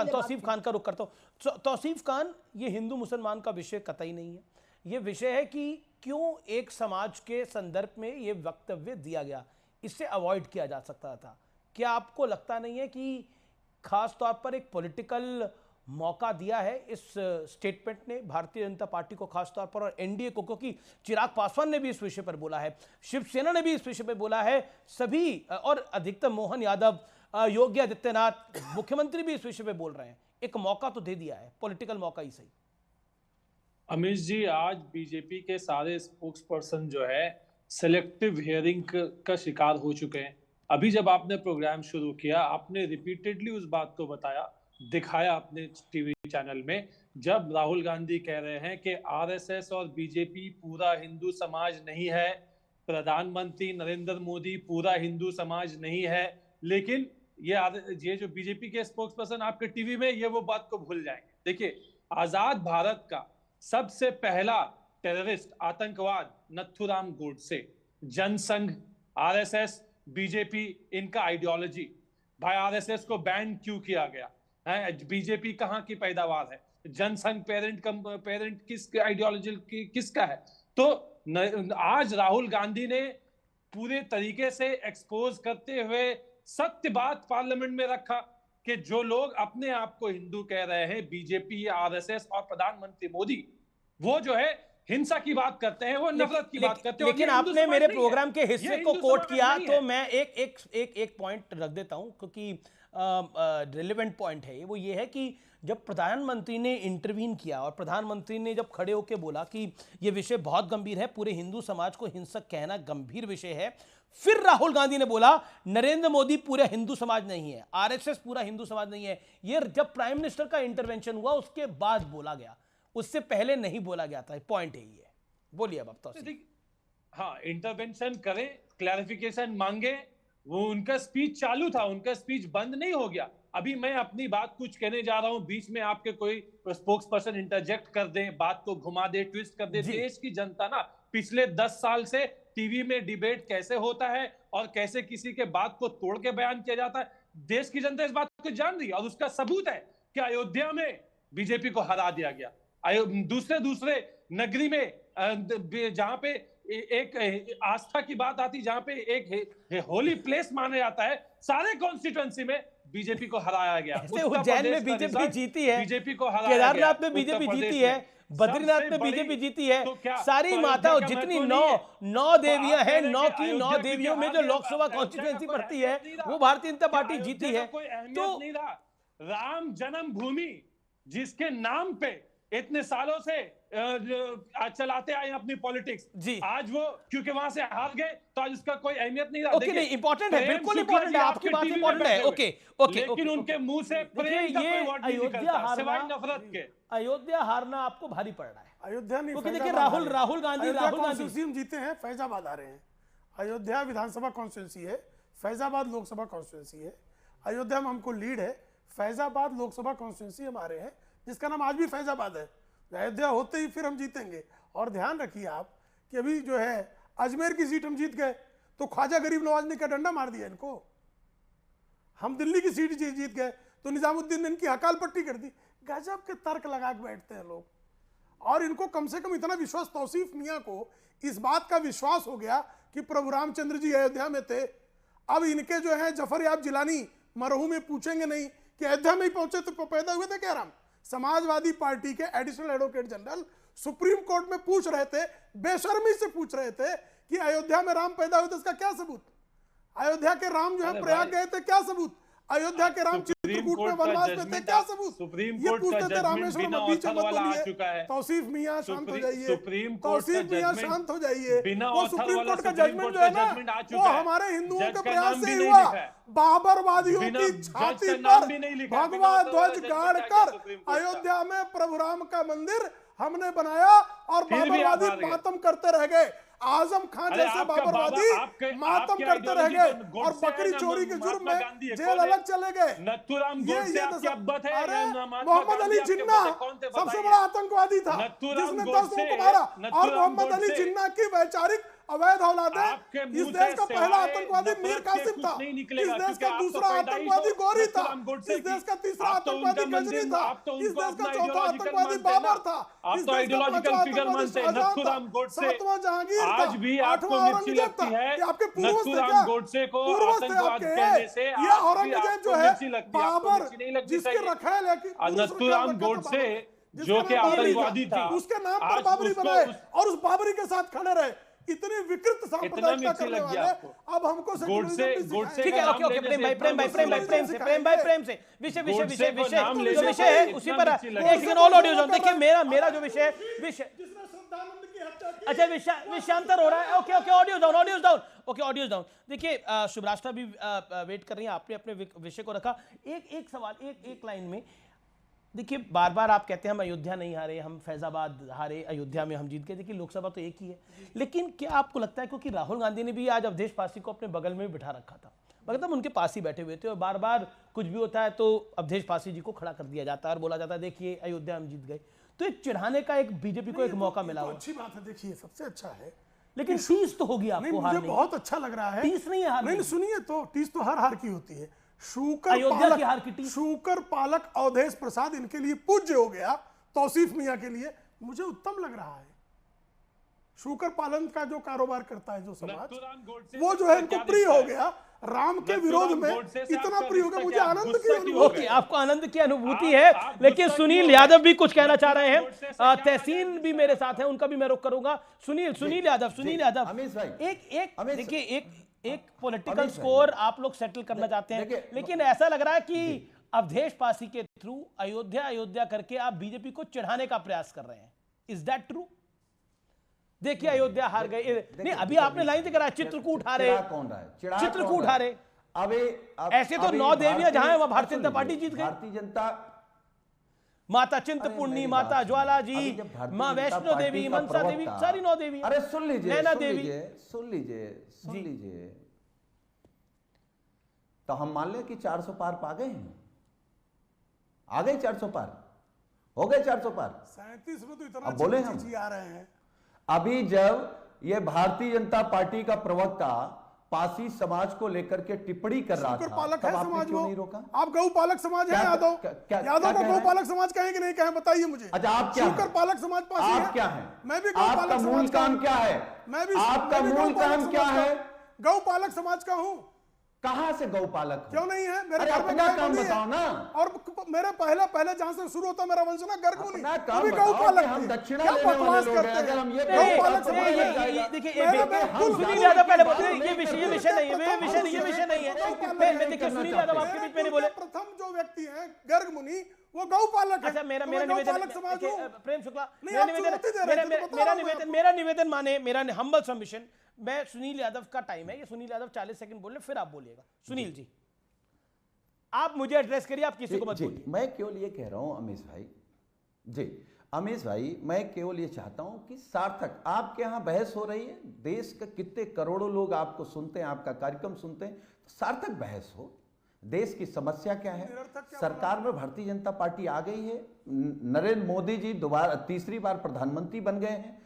खान का रुख करता हूं। तौसीफ खान, ये हिंदू मुसलमान का विषय कतई नहीं है, ये विषय है कि क्यों एक समाज के संदर्भ में ये वक्तव्य दिया गया, इससे अवॉइड किया जा सकता था। क्या आपको लगता नहीं है कि खास तौर पर एक पॉलिटिकल मौका दिया है इस स्टेटमेंट ने भारतीय जनता पार्टी को खासतौर पर और एनडीए को, क्योंकि चिराग पासवान ने भी इस विषय पर बोला है, शिवसेना ने भी इस विषय पर बोला है, सभी और अधिकतर मोहन यादव, योगी आदित्यनाथ, मुख्यमंत्री भी इस विषय पे बोल रहे हैं। एक मौका तो दे दिया है, पॉलिटिकल मौका ही सही। अमित जी, आज बीजेपी के सारे स्पोक्स पर्सन जो है सेलेक्टिव हियरिंग का शिकार हो चुके हैं। अभी जब आपने प्रोग्राम शुरू किया, आपने रिपीटेडली उस बात को बताया, दिखाया अपने टीवी चैनल में, जब राहुल गांधी कह रहे हैं कि आरएसएस और बीजेपी पूरा हिंदू समाज नहीं है, प्रधानमंत्री नरेंद्र मोदी पूरा हिंदू समाज नहीं है, लेकिन ये जो बीजेपी के स्पोक्स पर्सन आपके टीवी में, ये वो बात को भूल जाएंगे। देखिए, आजाद भारत का सबसे पहला टेररिस्ट आतंकवाद नथुराम गोडसे, जनसंघ, आरएसएस, बीजेपी, इनका आइडियोलॉजी। भाई, आरएसएस को बैन क्यों किया गया है? बीजेपी कहाँ की पैदावार है? जनसंघ पेरेंट किस आइडियोलॉजी किसका है? तो आज राहुल गांधी ने पूरे तरीके से एक्सपोज करते हुए सत्य बात पार्लियामेंट में रखा कि जो लोग अपने आप को हिंदू कह रहे हैं, बीजेपी, आरएसएस और प्रधानमंत्री मोदी, वो जो है हिंसा की बात करते हैं, वो नफरत की बात करते हैं। लेकिन आपने मेरे प्रोग्राम के हिस्से को कोट किया, तो मैं एक पॉइंट रख देता हूं, क्योंकि रिलेवेंट पॉइंट है वो ये है कि जब प्रधानमंत्री ने इंटरवीन किया और प्रधानमंत्री ने जब खड़े होकर बोला कि ये विषय बहुत गंभीर है, पूरे हिंदू समाज को हिंसक कहना गंभीर विषय है, फिर राहुल गांधी ने बोला नरेंद्र मोदी पूरा हिंदू समाज नहीं है, आरएसएस पूरा हिंदू समाज नहीं है। ये जब प्राइम मिनिस्टर का इंटरवेंशन हुआ उसके बाद बोला गया, उससे पहले नहीं बोला गया था। पॉइंट यही है। बोलिए अब तो। हाँ, इंटरवेंशन करें, क्लैरिफिकेशन मांगे, वो उनका स्पीच चालू था, उनका स्पीच बंद नहीं हो गया। अभी मैं अपनी बात कुछ कहने जा रहा हूं, बीच में आपके कोई स्पोक्स पर्सन इंटरजेक्ट कर दे, बात को घुमा दे, ट्विस्ट कर दे। देश की जनता ना पिछले 10 साल से टीवी में डिबेट कैसे होता है और कैसे किसी के बात को तोड़ के बयान किया जाता है, देश की जनता इस बात को जान रही है। और उसका सबूत है कि अयोध्या में बीजेपी को हरा दिया गया। दूसरे नगरी में जहां पे एक आस्था की बात आती, जहां पे एक होली प्लेस माना जाता है, सारे कॉन्स्टिट्यूएंसी में बीजेपी को हराया गया। उज्जैन में बीजेपी जीती है, बीजेपी को हराया, केदारनाथ में बीजेपी जीती है, बद्रीनाथ में बीजेपी जीती है, सारी माता जितनी 9 देवियां हैं, 9 की 9 देवियों में जो लोकसभा कॉन्स्टिट्यूएंसी पड़ती है वो भारतीय जनता पार्टी जीती है। तो राम जन्मभूमि जिसके नाम पे इतने सालों से चलाते आए अपनी पॉलिटिक्स जी, आज वो क्योंकि वहां से हार गए तो आज उसका कोई अहमियत नहीं रहा। ओके, नहीं, इंपॉर्टेंट है, बिल्कुल इंपॉर्टेंट है, आपकी बात इंपॉर्टेंट है। ओके, लेकिन उनके मुंह से प्रेम का कोई वर्ड नहीं निकलता सिवाय नफरत के। अयोध्या हारना आपको भारी पड़ रहा है। अयोध्या नहीं, क्योंकि देखिए राहुल गांधी जीते हैं, फैजाबाद आ रहे हैं। अयोध्या विधानसभा कॉन्स्टिट्यूंसी है, फैजाबाद लोकसभा कॉन्स्टिट्यूंसी है। अयोध्या में हमको लीड है, फैजाबाद लोकसभा कॉन्स्टिट्यूंसी हमारे हैं, जिसका नाम आज भी फैजाबाद है। अयोध्या होते ही फिर हम जीतेंगे। और ध्यान रखिए आप कि अभी जो है अजमेर की सीट हम जीत गए तो ख्वाजा गरीब नवाज ने क्या डंडा मार दिया इनको। हम दिल्ली की सीट जीत गए तो निजामुद्दीन ने इनकी हकाल पट्टी कर दी। गजब के तर्क लगा के बैठते हैं लोग। और इनको कम से कम इतना विश्वास, तौसीफ मियां को इस बात का विश्वास हो गया कि प्रभु रामचंद्र जी अयोध्या में थे। अब इनके जो है जफर याब जिलानी मरहूम में पूछेंगे नहीं कि अयोध्या में ही पहुंचे तो पैदा हुए थे क्या राम। समाजवादी पार्टी के additional advocate general supreme court में पूछ रहे थे, बेशर्मी से पूछ रहे थे कि अयोध्या में राम पैदा हुए थे, इसका क्या सबूत। अयोध्या के राम जो है प्रयाग गए थे, क्या सबूत। अयोध्या के राम चित्रकूट में वनवास में थे, क्या सबूत। ये पूछते थे रामेश्वर में बीच मत बोलिए। तौसीफ मियां शांत हो जाइए, तौसीफ मियां शांत हो जाइए। वो सुप्रीम कोर्ट का जजमेंट जो है ना, वो हमारे हिंदुओं के प्रयास से हुआ। बाबरवादियों की छाती पर भगवा ध्वज गाड़ कर अयोध्या में प्रभु राम का मंदिर हमने बनाया और बाबरवादी मातम करते रह गए। आजम खान जैसे बाबरवादी मातम करते रह गए और बकरी चोरी के जुर्म में जेल अलग चले गए। अरे मोहम्मद अली जिन्ना सबसे बड़ा आतंकवादी था जिसने 10 लोगों को मारा। और मोहम्मद अली जिन्ना की वैचारिक अवैध औलादे। आपके मुंह इस देश से का पहला सिवाय आतंकवादी मीर नफरत के कासिम कुछ था, नहीं इस निकलेगा, देश क्योंकि का आप तो दूसरा पैदाइश आतंकवादी हो गौरी था, नथुराम गोडसे इस देश का की। तीसरा आप तो उनका आतंकवादी गजनी मंदिर, था, आप तो इस उनको देश का अपना चौथा आइडियोलॉजिकल आतंकवादी मानते हैं ना। बाबर था, आप इस तो देश का आइडियोलॉजिकल पांचवा फिगर आतंकवादी मानते हैं शाहजहां था, नथुराम गोडसे। सातवां जहांगीर था, आज भी आपको आठवां मिर्ची औरंगजेब लगती था। है ये आपके पूर्वज थे नथुराम क्या? गोडसे को पूर्वज थे आतंकवाद आपके। कहने से ये आज भी औरंगजेब आपको जो है मिर्ची लगती है, आपको बाबर मिर्ची नहीं लगनी जिसके चाहिए। रखेल है कि नथुराम गोडसे जो कि आतंकवादी था, उसके नाम पर आज बाबरी उसको बनाए और उस बाबरी के साथ खड़े रहे। इतनी विकृत इतना सांप्रदायिकता मिर्ची करने लग गया वाले आपको। अब हमको गोडसे गोडसे ठीक है, ओके ओके, प्रेम भाई प्रेम भाई प्रेम भाई प्रेम से प्रेम भाई प्रेम से विषय विषय विषय विषय जो विषय है उसी पर एक सेकंड ऑल ऑडियो जोन। देखिए मेरा जो विषय अच्छा विषयांतर हो रहा है। Okay okay, audio down okay, audio down. देखिए शुभराष्ट्र भी वेट कर रही है, आपने अपने विषय को रखा। एक सवाल एक लाइन में, देखिए बार बार आप कहते हैं हम अयोध्या नहीं हारे, हम फैजाबाद हारे, अयोध्या में हम जीत गए। देखिए लोकसभा तो एक ही है, लेकिन क्या आपको लगता है, क्योंकि राहुल गांधी ने भी आज अवधेश पासी को अपने बगल में बिठा रखा था, मतलब उनके पास ही बैठे हुए थे, और बार बार कुछ भी होता है तो अवधेश पासी जी को खड़ा कर दिया जाता है और बोला जाता है देखिए अयोध्या हम जीत गए। तो एक चिढ़ाने का एक बीजेपी को एक मौका मिला हुआ। अच्छी बात है, देखिए सबसे अच्छा है, लेकिन टीस तो होगी आपको, हार मुझे बहुत अच्छा लग रहा है। टीस नहीं है हार, नहीं सुनिए तो टीस तो हर हार की होती है। अयोध्या की हार की टीस। शूकर पालक अवधेश प्रसाद इनके लिए पूज्य हो गया, तौसीफ मियां के लिए मुझे उत्तम लग रहा है। शूकर पालन का जो कारोबार करता है जो समाज, वो जो है इनको प्रिय हो गया। राम के विरोध में इतना प्रिय हो गया, मुझे आनंद की अनुभूति। आपको आनंद की अनुभूति है, लेकिन सुनील यादव भी कुछ कहना चाह रहे हैं। तहसीन भी मेरे साथ है, उनका भी मैं रुख करूंगा। सुनील यादव अमीश भाई, देखिए एक पॉलिटिकल स्कोर आप लोग सेटल करना चाहते हैं, लेकिन ऐसा लग रहा है कि अवधेश पासी के थ्रू अयोध्या करके आप बीजेपी को चिढ़ाने का प्रयास कर रहे हैं। Is that true? देखिए अयोध्या हार गए, नहीं अभी आपने लाइन से करा चित्रकूट हारे, कौन रहा है? चित्रकूट हारे। ऐसे तो 9 देवियां जहां है वहां भारतीय जनता पार्टी जीत गई। भारतीय जनता, माता चिंतपूर्णी, माता ज्वाला जी, मां वैष्णो देवी, मनसा देवी, सारी 9 देवी। अरे सुन लीजिए, नैना देवी, सुन लीजिए, तो हम मान लें कि 400 पार पा गए हैं, आ गए 400 पार, हो गए 400 पार। 37 में तो इतना अब बोले हम आ रहे हैं। अभी जब ये भारतीय जनता पार्टी का प्रवक्ता पासी समाज को लेकर के टिप्पणी कर रहा था, तब आपने क्यों नहीं रोका? आप गौपालक समाज है यादव को गौपालक समाज कहें कि नहीं कहें, बताइए मुझे। अच्छा आप क्या शुकर पालक समाज पासी है? आप क्या है? मैं भी आपका मूल काम क्या है? आपका मूल काम क्या है? गौपालक समाज का हूँ। कहां से गौपालक? क्यों नहीं है? मेरे घर में अपना काम बताओ ना। और मेरे पहले जहां से शुरू होता मेरा वंश ना गर्गमुनि, काम बताओ। हम दक्षिणा लेने वाले लोग हैं, अगर हम ये गौपालक समाज देखिए सुनील यादव पहले बोलते हैं ये विषय नहीं है, देखिए सुनील यादव आपके बीच में नहीं बोले। प्रथम जो व्यक्ति है गर्गमुनि वो गौपालक है। अच्छा मेरा निवेदन, प्रेम शुक्ला, मेरा निवेदन माने, मेरा हम्बल सबमिशन, मैं सुनील यादव का टाइम है, ये सुनील यादव 40 सेकंड बोल रहे, फिर आप बोलिएगा। सुनील जी आप मुझे एड्रेस करिए, आप किसी को मत बोलिए। मैं केवल ये कह रहा हूं अमीश भाई, मैं केवल ये चाहता हूं कि सार्थक, आपके यहां बहस हो रही है, देश के कितने करोड़ों लोग आपको सुनते हैं, आपका कार्यक्रम सुनते हैं, सार्थक बहस हो। देश की समस्या क्या है? सरकार में भारतीय जनता पार्टी आ गई है, नरेंद्र मोदी जी दोबारा तीसरी बार प्रधानमंत्री बन गए हैं,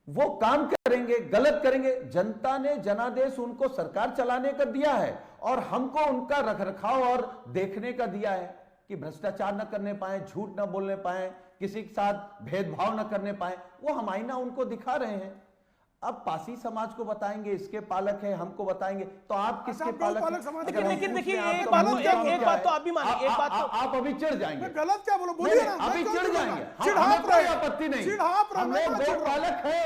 वो काम करेंगे, गलत करेंगे, जनता ने जनादेश उनको सरकार चलाने का दिया है और हमको उनका रखरखाव और देखने का दिया है कि भ्रष्टाचार न करने पाए, झूठ न बोलने पाए, किसी के साथ भेदभाव न करने पाए, वो हम आईना उनको दिखा रहे हैं। अब पासी समाज को बताएंगे इसके पालक है, हमको बताएंगे, तो आप किसके पालक हैं? लेकिन देखिए एक बात तो आप भी मानिए, एक बात तो आप अभी चिढ़ जाएंगे। गलत क्या बोलो, बोलिए ना। अभी चिढ़ जाएंगे, हमें कोई आपत्ति नहीं, हमें गौपालक है।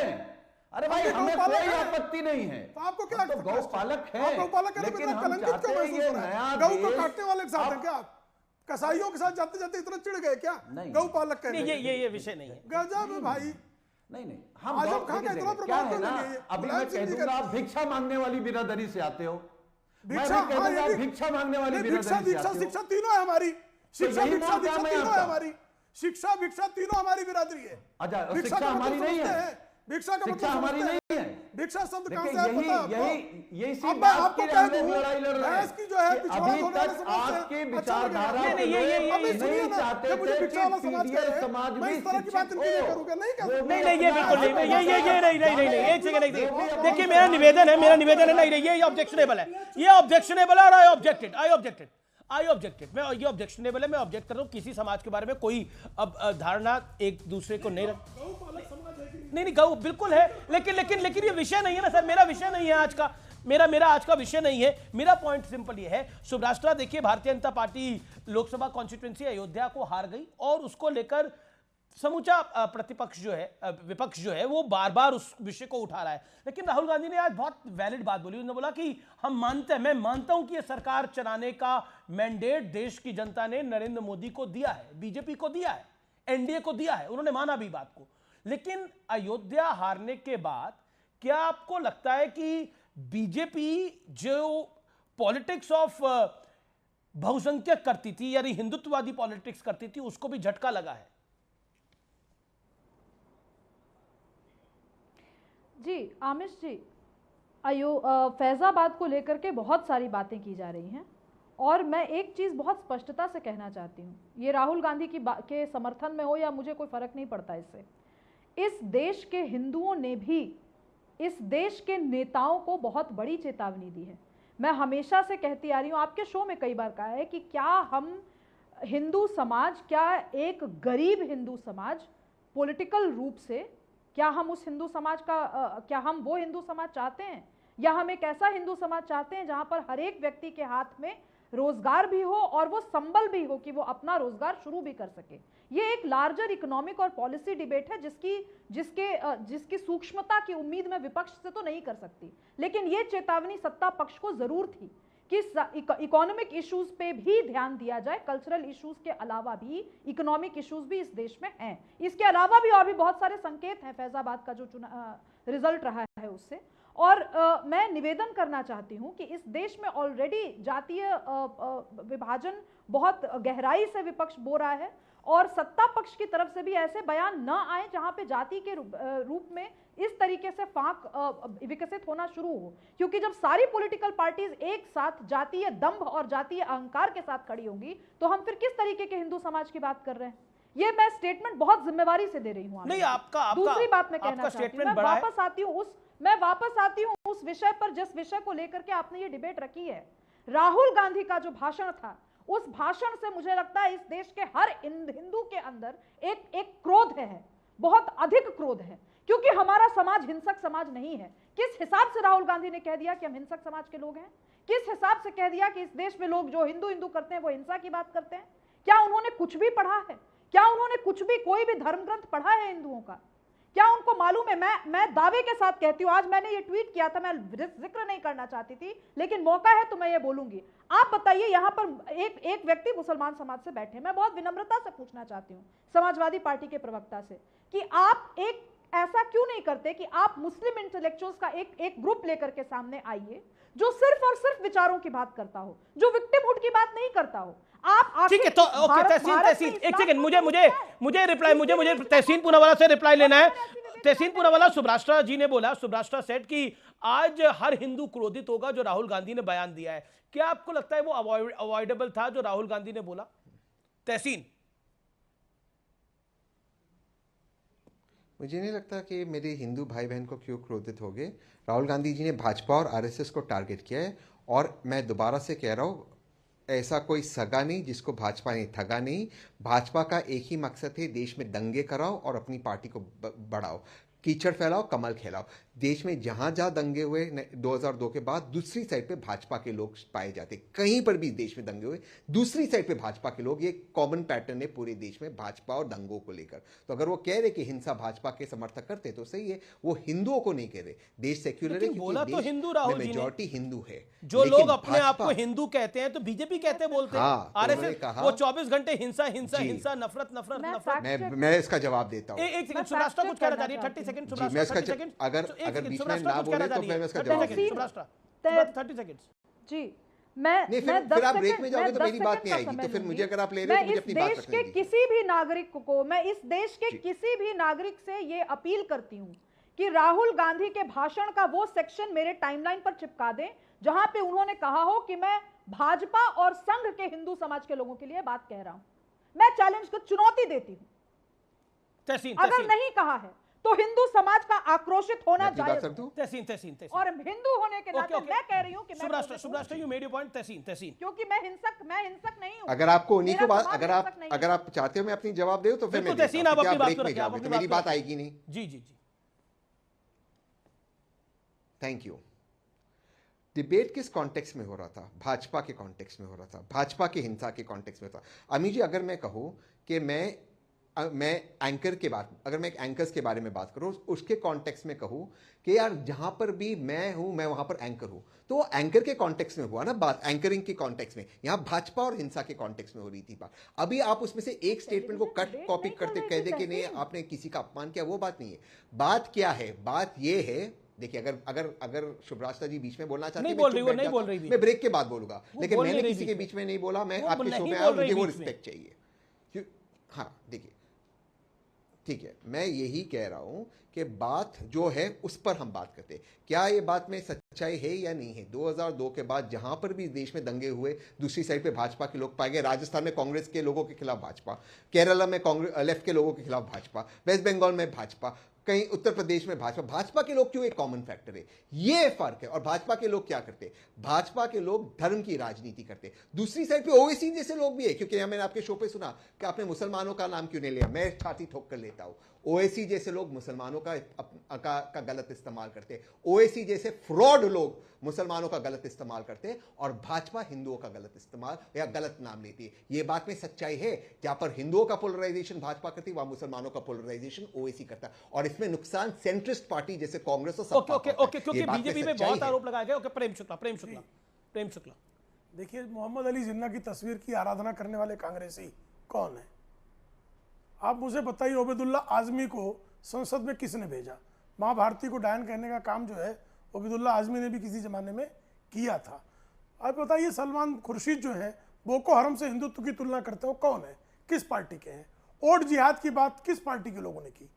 अरे भाई हमें कोई आपत्ति नहीं है, तो आपको क्या तो गौपालक है, लेकिन हम चाहते हैं ये नया गौ को काटने वाले के साथ है क्या? कसाईयों के साथ जाते जाते इतना चिढ़ गए क्या? गौपालक कहने ये विषय नहीं है। गजब है भाई। नहीं हम क्या है ना, अभी मैं कह दूंगा आप भिक्षा मांगने वाली बिरादरी से आते हो, भिक्षा मांगने वाली बिरादरी से आते हो। शिक्षा तीनों है हमारी, शिक्षा भिक्षा तीनों है हमारी, शिक्षा भिक्षा तीनों हमारी बिरादरी है। अच्छा शिक्षा हमारी नहीं है, भिक्षा का शिक्षा हमारी नहीं है, भिक्षा शब्द कहां देखिए, से आया पता है यही आपको? अब मैं आपको कह दूं, लड़ाई भैंस की जो है कि पिछड़ा अभी होने वाले तक समाज से आपकी अच्छा विचारधारा लगेगा। के लोग अभी सुनिए नहीं ना, चाहते जब मुझे थे भिक्षा वाला कि समाज पीडीएस कह रहे समाज हैं, मैं भी इस तरह की बात इनके लिए शिक्षित करूंगा, नहीं कह हो। सकता। नहीं ये बिल्कुल नहीं, ये एक सेकंड देखिए, मेरा निवेदन है, नहीं ये ऑब्जेक्शनेबल है, ये ऑब्जेक्शनेबल है और आई ऑब्जेक्टेड, मैं ये ऑब्जेक्शनेबल है, मैं ऑब्जेक्ट कर रहा हूं। किसी समाज के बारे में कोई अब धारणा एक दूसरे को नहीं रख, नहीं गौ बिल्कुल है, लेकिन ये विषय नहीं है ना सर, मेरा विषय नहीं है आज का, मेरा आज का विषय नहीं है। मेरा पॉइंट सिंपल ये है, सुभ्राष्ट्रा देखिए, भारतीय जनता पार्टी लोकसभा कॉन्स्टिट्यूंसी अयोध्या को हार गई और उसको लेकर समूचा प्रतिपक्ष जो है, विपक्ष जो है, वो बार बार उस विषय को उठा रहा है। लेकिन राहुल गांधी ने आज बहुत वैलिड बात बोली, उन्होंने बोला कि हम मानते हैं, मैं मानता हूं कि ये सरकार चलाने का मैंडेट देश की जनता ने नरेंद्र मोदी को दिया है, बीजेपी को दिया है, एनडीए को दिया है, उन्होंने माना भी बात को। लेकिन अयोध्या हारने के बाद क्या आपको लगता है कि बीजेपी जो पॉलिटिक्स ऑफ बहुसंख्यक करती थी, यानी हिंदुत्ववादी पॉलिटिक्स करती थी, उसको भी झटका लगा है? जी आमिश जी, फैजाबाद को लेकर के बहुत सारी बातें की जा रही हैं और मैं एक चीज़ बहुत स्पष्टता से कहना चाहती हूँ, ये राहुल गांधी के समर्थन में हो या मुझे कोई फर्क नहीं पड़ता इससे। इस देश के हिंदुओं ने भी इस देश के नेताओं को बहुत बड़ी चेतावनी दी है। मैं हमेशा से कहती आ रही हूँ, आपके शो में कई बार कहा है कि क्या हम हिंदू समाज, क्या एक गरीब हिंदू समाज पॉलिटिकल रूप से, क्या हम उस हिंदू समाज का क्या हम वो हिंदू समाज चाहते हैं, या हम एक ऐसा हिंदू समाज चाहते हैं जहां पर हर एक व्यक्ति के हाथ में रोजगार भी हो और वो संबल भी हो कि वो अपना रोजगार शुरू भी कर सके। ये एक लार्जर इकोनॉमिक और पॉलिसी डिबेट है जिसकी सूक्ष्मता की उम्मीद मैं विपक्ष से तो नहीं कर सकती, लेकिन ये चेतावनी सत्ता पक्ष को जरूर थी कि इकोनॉमिक इश्यूज पे भी ध्यान दिया जाए। कल्चरल इश्यूज के अलावा भी इकोनॉमिक इश्यूज भी इस देश में हैं। इसके अलावा भी और भी बहुत सारे संकेत हैं फैजाबाद का जो रिजल्ट रहा है उससे। और मैं निवेदन करना चाहती हूं कि इस देश में ऑलरेडी जातीय विभाजन बहुत गहराई से विपक्ष बो रहा है और सत्ता पक्ष की तरफ से भी ऐसे बयान न आए जहां पे जाति के रूप में इस तरीके से फांक विकसित होना शुरू हो, क्योंकि जब सारी पॉलिटिकल पार्टीज एक साथ जातीय दंभ और जातीय अहंकार के साथ खड़ी होंगी तो हम फिर किस तरीके के हिंदू समाज की बात कर रहे हैं। ये मैं स्टेटमेंट बहुत जिम्मेवारी से दे रही हूं। नहीं, आपका दूसरी बात मैं कहना चाहती हूं, मैं वापस आती हूं उस विषय पर जिस विषय को लेकर के आपने ये डिबेट रखी है। राहुल गांधी का जो भाषण था, उस भाषण से मुझे लगता है इस देश के हर हिंदू के अंदर एक क्रोध है, बहुत अधिक क्रोध है, क्योंकि हमारा समाज हिंसक समाज नहीं है। किस हिसाब से राहुल गांधी ने कह दिया कि हम हिंसक समाज के लोग हैं? किस हिसाब से कह दिया कि इस देश में लोग जो हिंदू करते हैं वो हिंसा की बात करते हैं? क्या उन्होंने कुछ भी पढ़ा है? क्या उन्होंने कुछ भी कोई भी धर्म ग्रंथ पढ़ा है हिंदुओं का? क्या उनको मालूम है? मैं दावे के साथ कहती हूं, आज मैंने ये ट्वीट किया था, मैं जिक्र नहीं करना चाहती थी लेकिन मौका है तो मैं ये बोलूंगी। आप बताइए, यहां पर एक व्यक्ति मुसलमान समाज से बैठे, मैं बहुत विनम्रता से पूछना चाहती हूं समाजवादी पार्टी के प्रवक्ता से कि आप एक ऐसा क्यों नहीं करते कि आप मुस्लिम इंटेलेक्चुअल्स का एक ग्रुप लेकर के सामने आइए जो सिर्फ और सिर्फ विचारों की बात करता हो, जो विक्टिमहुड की बात नहीं करता हो। आप ठीक है, तो ओके, तहसीन एक सेकंड, मुझे रिप्लाई, मुझे तहसीन पूनावाला से रिप्लाई लेना है। तहसीन पूनावाला, सुभ्राष्ट्रा जी ने बोला, सुभ्राष्ट्रा सेट कि आज हर हिंदू क्रोधित होगा जो राहुल गांधी ने बयान दिया है। क्या आपको लगता है वो अवॉइडेबल था जो राहुल गांधी ने बोला? तहसीन। मुझे नहीं लगता कि मेरे हिंदू भाई बहन को क्यों क्रोधित हो गए। राहुल गांधी जी ने भाजपा और आरएसएस को टारगेट किया है और मैं दोबारा से कह रहा हूँ, ऐसा कोई सगा नहीं जिसको भाजपा ने ठगा नहीं। भाजपा का एक ही मकसद है, देश में दंगे कराओ और अपनी पार्टी को बढ़ाओ, कीचड़ फैलाओ, कमल खिलाओ। देश में जहां जहां दंगे हुए 2002 के बाद दूसरी साइड पे भाजपा के लोग पाए जाते, कहीं पर भी देश में दंगे हुए दूसरी साइड पे भाजपा के लोग। ये कॉमन पैटर्न है पूरे देश में भाजपा और दंगों को लेकर। तो अगर वो कह रहे कि हिंसा भाजपा के समर्थक करते तो सही है, वो हिंदुओं को नहीं कह रहे। देश सेक्युलर है, बोला तो हिंदू राहुल जी ने, मेजॉरिटी हिंदू है। जो लोग अपने आप को हिंदू कहते हैं तो बीजेपी कहते बोलते हैं, आरएसएस वो 24 घंटे हिंसा हिंसा हिंसा, नफरत नफरत नफरत। मैं इसका जवाब देता हूँ। एक सेकंड, सुभ्राष्ट्रा कुछ कहना चाह रही है, 30 सेकंड सुभ्राष्ट्रा, 30 सेकंड। अगर बीच में ना बोले तो मैं इसका जवाब दूंगा। 30 सेकंड जी। मैं फिर आप ब्रेक में जाओगे तो मेरी बात नहीं आएगी, तो फिर मुझे अगर आप ले रहे हो तो मुझे अपनी बात रखने दीजिए। किसी भी नागरिक को, मैं इस देश के किसी भी नागरिक से ये अपील करती हूँ कि राहुल गांधी के भाषण का वो सेक्शन मेरे टाइमलाइन पर चिपका दें जहां पे उन्होंने कहा हो कि मैं भाजपा और संघ के हिंदू समाज के लोगों के लिए बात कह रहा हूं। मैं चैलेंज को चुनौती देती हूं। अगर नहीं कहा है तो हिंदू समाज का आक्रोशित होना जायज है। और हिंदू होने के नाते मैं कह रही हूं कि शुभराष्ट्र यू मेड योर पॉइंट। तहसीन क्योंकि मैं हिंसक नहीं हूं। अगर आपको उन्हीं को बात अगर आप चाहते हो मैं अपनी जवाब दूं तो फिर मैं तहसीन आप अपनी बात में जाओगे तो मेरी बात आएगी नहीं। जी थैंक यू। डिबेट किस कॉन्टेक्स्ट में हो रहा था? भाजपा के कॉन्टेक्स्ट में हो रहा था, भाजपा की हिंसा के कॉन्टेक्स्ट में था। अमी जी, अगर मैं कहूं कि मैं एंकर के बात, अगर मैं एंकर्स के बारे में बात करूं, उसके कॉन्टेक्स्ट में कहूं कि यार जहां पर भी मैं हूं, मैं वहां पर एंकर हूं, तो एंकर के कॉन्टेक्स्ट में हुआ ना बात, एंकरिंग के कॉन्टेक्स्ट में। यहां भाजपा और हिंसा के कॉन्टेक्स्ट में हो रही थी बात। अभी आप उसमें से एक स्टेटमेंट को कट कॉपी करते कह दे कि नहीं आपने किसी का अपमान किया, वो बात नहीं है। बात क्या है? बात यह है, देखिए अगर शुभराष्ट्र जी बीच में बोलना चाहते हैं, मैं ब्रेक के बाद बोलूंगा, लेकिन मैंने किसी के बीच में नहीं बोला। मैं आपके शो में आया, मुझे वो रिस्पेक्ट चाहिए। हाँ देखिए, ठीक है, मैं यही कह रहा हूं कि बात जो है उस पर हम बात करते हैं। क्या ये बात में सच्चाई है या नहीं है? 2002 के बाद जहां पर भी देश में दंगे हुए, दूसरी साइड पे भाजपा के लोग पाए गए। राजस्थान में कांग्रेस के लोगों के खिलाफ भाजपा, केरला में कांग्रेस लेफ्ट के लोगों के खिलाफ भाजपा, वेस्ट बंगाल में भाजपा, कहीं उत्तर प्रदेश में भाजपा। भाजपा के लोग क्यों? एक कॉमन फैक्टर है, ये फर्क है। और भाजपा के लोग क्या करते हैं? भाजपा के लोग धर्म की राजनीति करते हैं। दूसरी साइड पे ओवैसी जैसे लोग भी है, क्योंकि मैंने आपके शो पे सुना कि आपने मुसलमानों का नाम क्यों नहीं लिया। मैं छाती ठोक कर लेता हूं, ओवैसी जैसे लोग मुसलमानों का गलत इस्तेमाल करते हैं, ओवैसी जैसे फ्रॉड लोग मुसलमानों का गलत इस्तेमाल करते हैं, और भाजपा हिंदुओं का गलत इस्तेमाल या गलत नाम लेती है। यह बात में सच्चाई है। जहां पर हिंदुओं का पोलराइजेशन भाजपा करती है, वहां मुसलमानों का पोलराइजेशन ओवैसी करता है, और इसमें नुकसान सेंट्रिस्ट पार्टी जैसे कांग्रेस और क्योंकि बीजेपी में बहुत आरोप लगाए गए। प्रेम शुक्ला देखिए, मोहम्मद अली जिन्ना की तस्वीर की आराधना करने वाले कांग्रेसी कौन है? आप मुझे बताइए। ओबेदुल्ला आजमी को संसद में किसने भेजा? मां भारती को डायन कहने का काम जो है ओबेदुल्ला आजमी ने भी किसी जमाने में किया था। आप बताइए, सलमान खुर्शीद जो है बोको हरम से हिंदुत्व की तुलना करते हो, कौन है, किस पार्टी के हैं? ओट जिहाद की बात किस पार्टी के लोगों ने की?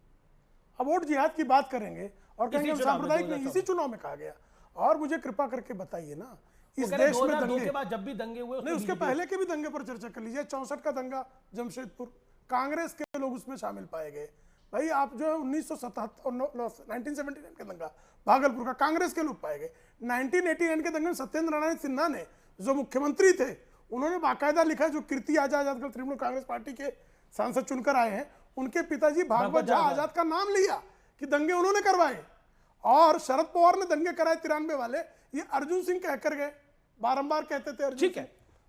अब वोट जिहाद की बात करेंगे और कहेंगे हम सांप्रदायिक नहीं, इसी चुनाव में कहा गया। और मुझे कृपा करके बताइए ना, इस देश में दंगे के बाद जब भी दंगे हुए नहीं, उसके पहले के भी दंगे पर चर्चा कर लीजिए। 64 का दंगा जमशेदपुर, कांग्रेस के लोग उसमें शामिल पाए गए। भाई आप जो है 1979 का दंगा भागलपुर का, कांग्रेस के लोग पाए गए। 1989 के दंगे में सत्येंद्र नारायण सिन्हा ने, जो मुख्यमंत्री थे, उन्होंने बाकायदा लिखा, जो कीर्ति आजाद तृणमूल कांग्रेस पार्टी के सांसद चुनकर आए हैं, उनके पिताजी भागवत झा आजाद का नाम लिया कि दंगे उन्होंने करवाए। और शरद पवार ने दंगे कराए 93 वाले, ये अर्जुन सिंह कहकर गए, बारंबार कहते थे अर्जुन सिंह।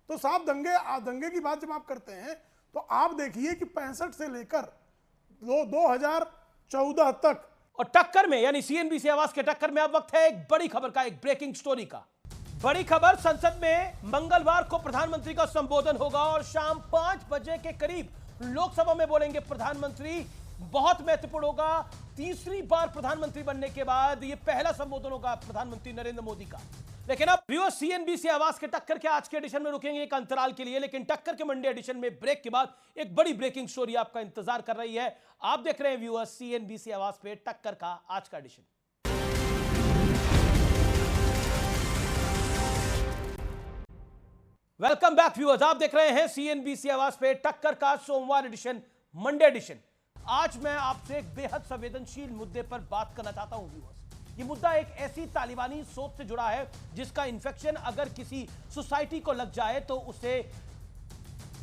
तो साहब दंगे की बात जब आप करते हैं तो आप देखिए कि 65 से लेकर 2014 तक, और टक्कर में यानी सीएनबीसी आवाज के टक्कर में अब वक्त है एक बड़ी खबर का, एक ब्रेकिंग स्टोरी का। बड़ी खबर, संसद में मंगलवार को प्रधानमंत्री का संबोधन होगा और शाम 5 बजे के करीब लोकसभा में बोलेंगे प्रधानमंत्री। बहुत महत्वपूर्ण होगा, तीसरी बार प्रधानमंत्री बनने के बाद यह पहला संबोधन होगा प्रधानमंत्री नरेंद्र मोदी का। लेकिन अब व्यूअर्स, सीएनबीसी आवाज के टक्कर के आज के एडिशन में रुकेंगे एक अंतराल के लिए, लेकिन टक्कर के मंडे एडिशन में ब्रेक के बाद एक बड़ी ब्रेकिंग स्टोरी आपका इंतजार कर रही है। आप देख रहे हैं व्यूअर्स सीएनबीसी आवाज पे टक्कर का आज का एडिशन। वेलकम बैक व्यूअर्स, आप देख रहे हैं सीएनबीसी आवाज पे टक्कर का सोमवार एडिशन, मंडे एडिशन। आज मैं आपसे एक बेहद संवेदनशील मुद्दे पर बात करना चाहता हूं व्यूअर्स। ये मुद्दा एक ऐसी तालिबानी सोच से जुड़ा है जिसका इन्फेक्शन अगर किसी सोसाइटी को लग जाए तो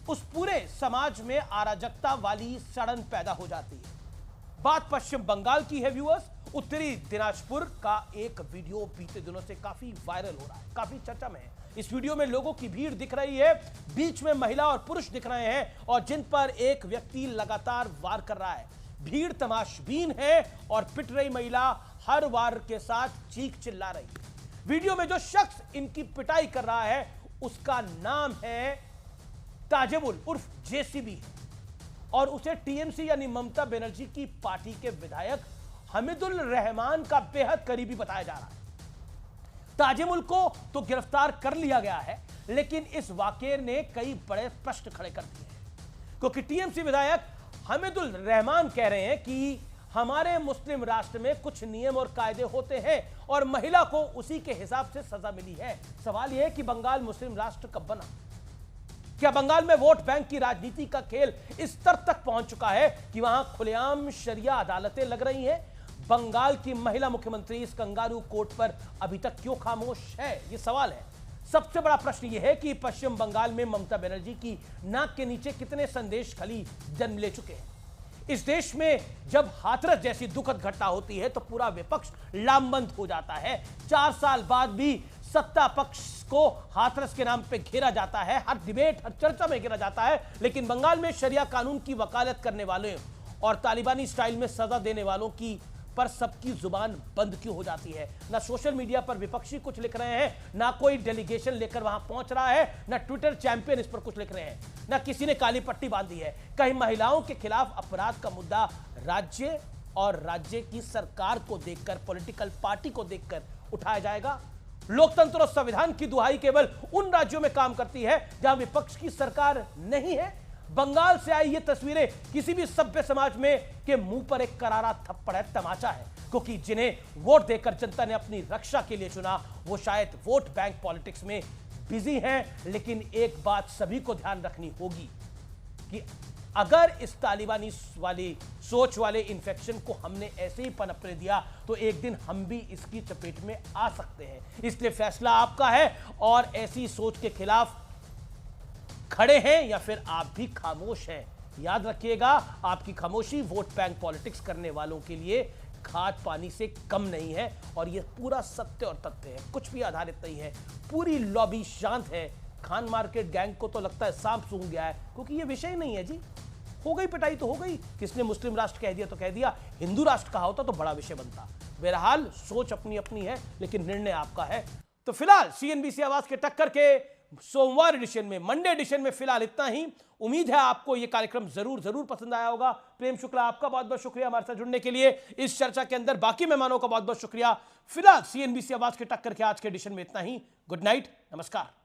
उस पूरे समाज में अराजकता वाली सड़न पैदा हो जाती है। बात पश्चिम बंगाल की है व्यूअर्स। उत्तरी दिनाजपुर का एक वीडियो बीते दिनों से काफी वायरल हो रहा है, काफी चर्चा में है। इस वीडियो में लोगों की भीड़ दिख रही है, बीच में महिला और पुरुष दिख रहे हैं और जिन पर एक व्यक्ति लगातार वार कर रहा है। भीड़ तमाशबीन है और पिट रही महिला हर वार के साथ चीख चिल्ला रही है। वीडियो में जो शख्स इनकी पिटाई कर रहा है उसका नाम है ताजेबुल उर्फ जेसीबी और उसे टीएमसी यानी ममता बनर्जी की पार्टी के विधायक हमीदुल रहमान का बेहद करीबी बताया जा रहा है। ताजेमुल को तो गिरफ्तार कर लिया गया है, लेकिन इस वाकये ने कई बड़े प्रश्न खड़े कर दिए हैं, क्योंकि टीएमसी विधायक हमीदुल रहमान कह रहे हैं कि हमारे मुस्लिम राष्ट्र में कुछ नियम और कायदे होते हैं और महिला को उसी के हिसाब से सजा मिली है। सवाल यह है कि बंगाल मुस्लिम राष्ट्र कब बना? क्या बंगाल में वोट बैंक की राजनीति का खेल इस स्तर तक पहुंच चुका है कि वहां खुलेआम शरिया अदालतें लग रही हैं? बंगाल की महिला मुख्यमंत्री इस कंगारू कोर्ट पर अभी तक क्यों खामोश है, यह सवाल है। सबसे बड़ा प्रश्न यह है कि पश्चिम बंगाल में ममता बनर्जी की नाक के नीचे कितने संदेश खली जन्म ले चुके हैं। इस देश में जब हाथरस जैसी दुखद घटना होती है तो पूरा विपक्ष लामबंद हो जाता है। 4 साल बाद भी सत्ता पक्ष को हाथरस के नाम पे घेरा जाता है, हर डिबेट हर चर्चा में घेरा जाता है। लेकिन बंगाल में शरिया कानून की वकालत करने वाले और तालिबानी स्टाइल में सजा देने वालों की पर सबकी जुबान बंद क्यों हो जाती है? ना सोशल मीडिया पर विपक्षी कुछ लिख रहे हैं, ना कोई डेलीगेशन लेकर वहां पहुंच रहा है, ना ट्विटर चैंपियन इस पर कुछ लिख रहे हैं, ना किसी ने काली पट्टी बांधी है। कहीं महिलाओं के खिलाफ अपराध का मुद्दा राज्य और राज्य की सरकार को देखकर, पॉलिटिकल पार्टी को देखकर उठाया जाएगा? लोकतंत्र और संविधान की दुहाई केवल उन राज्यों में काम करती है जहां विपक्ष की सरकार नहीं है। बंगाल से आई ये तस्वीरें किसी भी सभ्य समाज में के मुंह पर एक करारा थप्पड़ है, तमाचा है, क्योंकि जिन्हें वोट देकर जनता ने अपनी रक्षा के लिए चुना वो शायद वोट बैंक पॉलिटिक्स में बिजी हैं। लेकिन एक बात सभी को ध्यान रखनी होगी कि अगर इस तालिबानी वाली सोच वाले इन्फेक्शन को हमने ऐसे ही पनपने दिया तो एक दिन हम भी इसकी चपेट में आ सकते हैं। इसलिए फैसला आपका है और ऐसी सोच के खिलाफ खड़े हैं या फिर आप भी खामोश हैं। याद रखिएगा, आपकी खामोशी वोट बैंक पॉलिटिक्स करने वालों के लिए खाद पानी से कम नहीं है। और यह पूरा सत्य और तथ्य है, कुछ भी आधारित नहीं है। पूरी लॉबी शांत है। खान मार्केट गैंग को तो लगता है सांप सूंघ गया है, क्योंकि यह विषय नहीं है जी। हो गई पिटाई तो हो गई, किसने मुस्लिम राष्ट्र कह दिया तो कह दिया, हिंदू राष्ट्र कहा होता तो बड़ा विषय बनता। बहरहाल सोच अपनी अपनी है, लेकिन निर्णय आपका है। तो फिलहाल सीएनबीसी आवाज के टक्कर के सोमवार एडिशन में, मंडे एडिशन में फिलहाल इतना ही। उम्मीद है आपको यह कार्यक्रम जरूर पसंद आया होगा। प्रेम शुक्ला, आपका बहुत बहुत शुक्रिया हमारे साथ जुड़ने के लिए। इस चर्चा के अंदर बाकी मेहमानों का बहुत बहुत शुक्रिया। फिलहाल सीएनबीसी आवाज के टक्कर के आज के एडिशन में इतना ही। गुड नाइट, नमस्कार।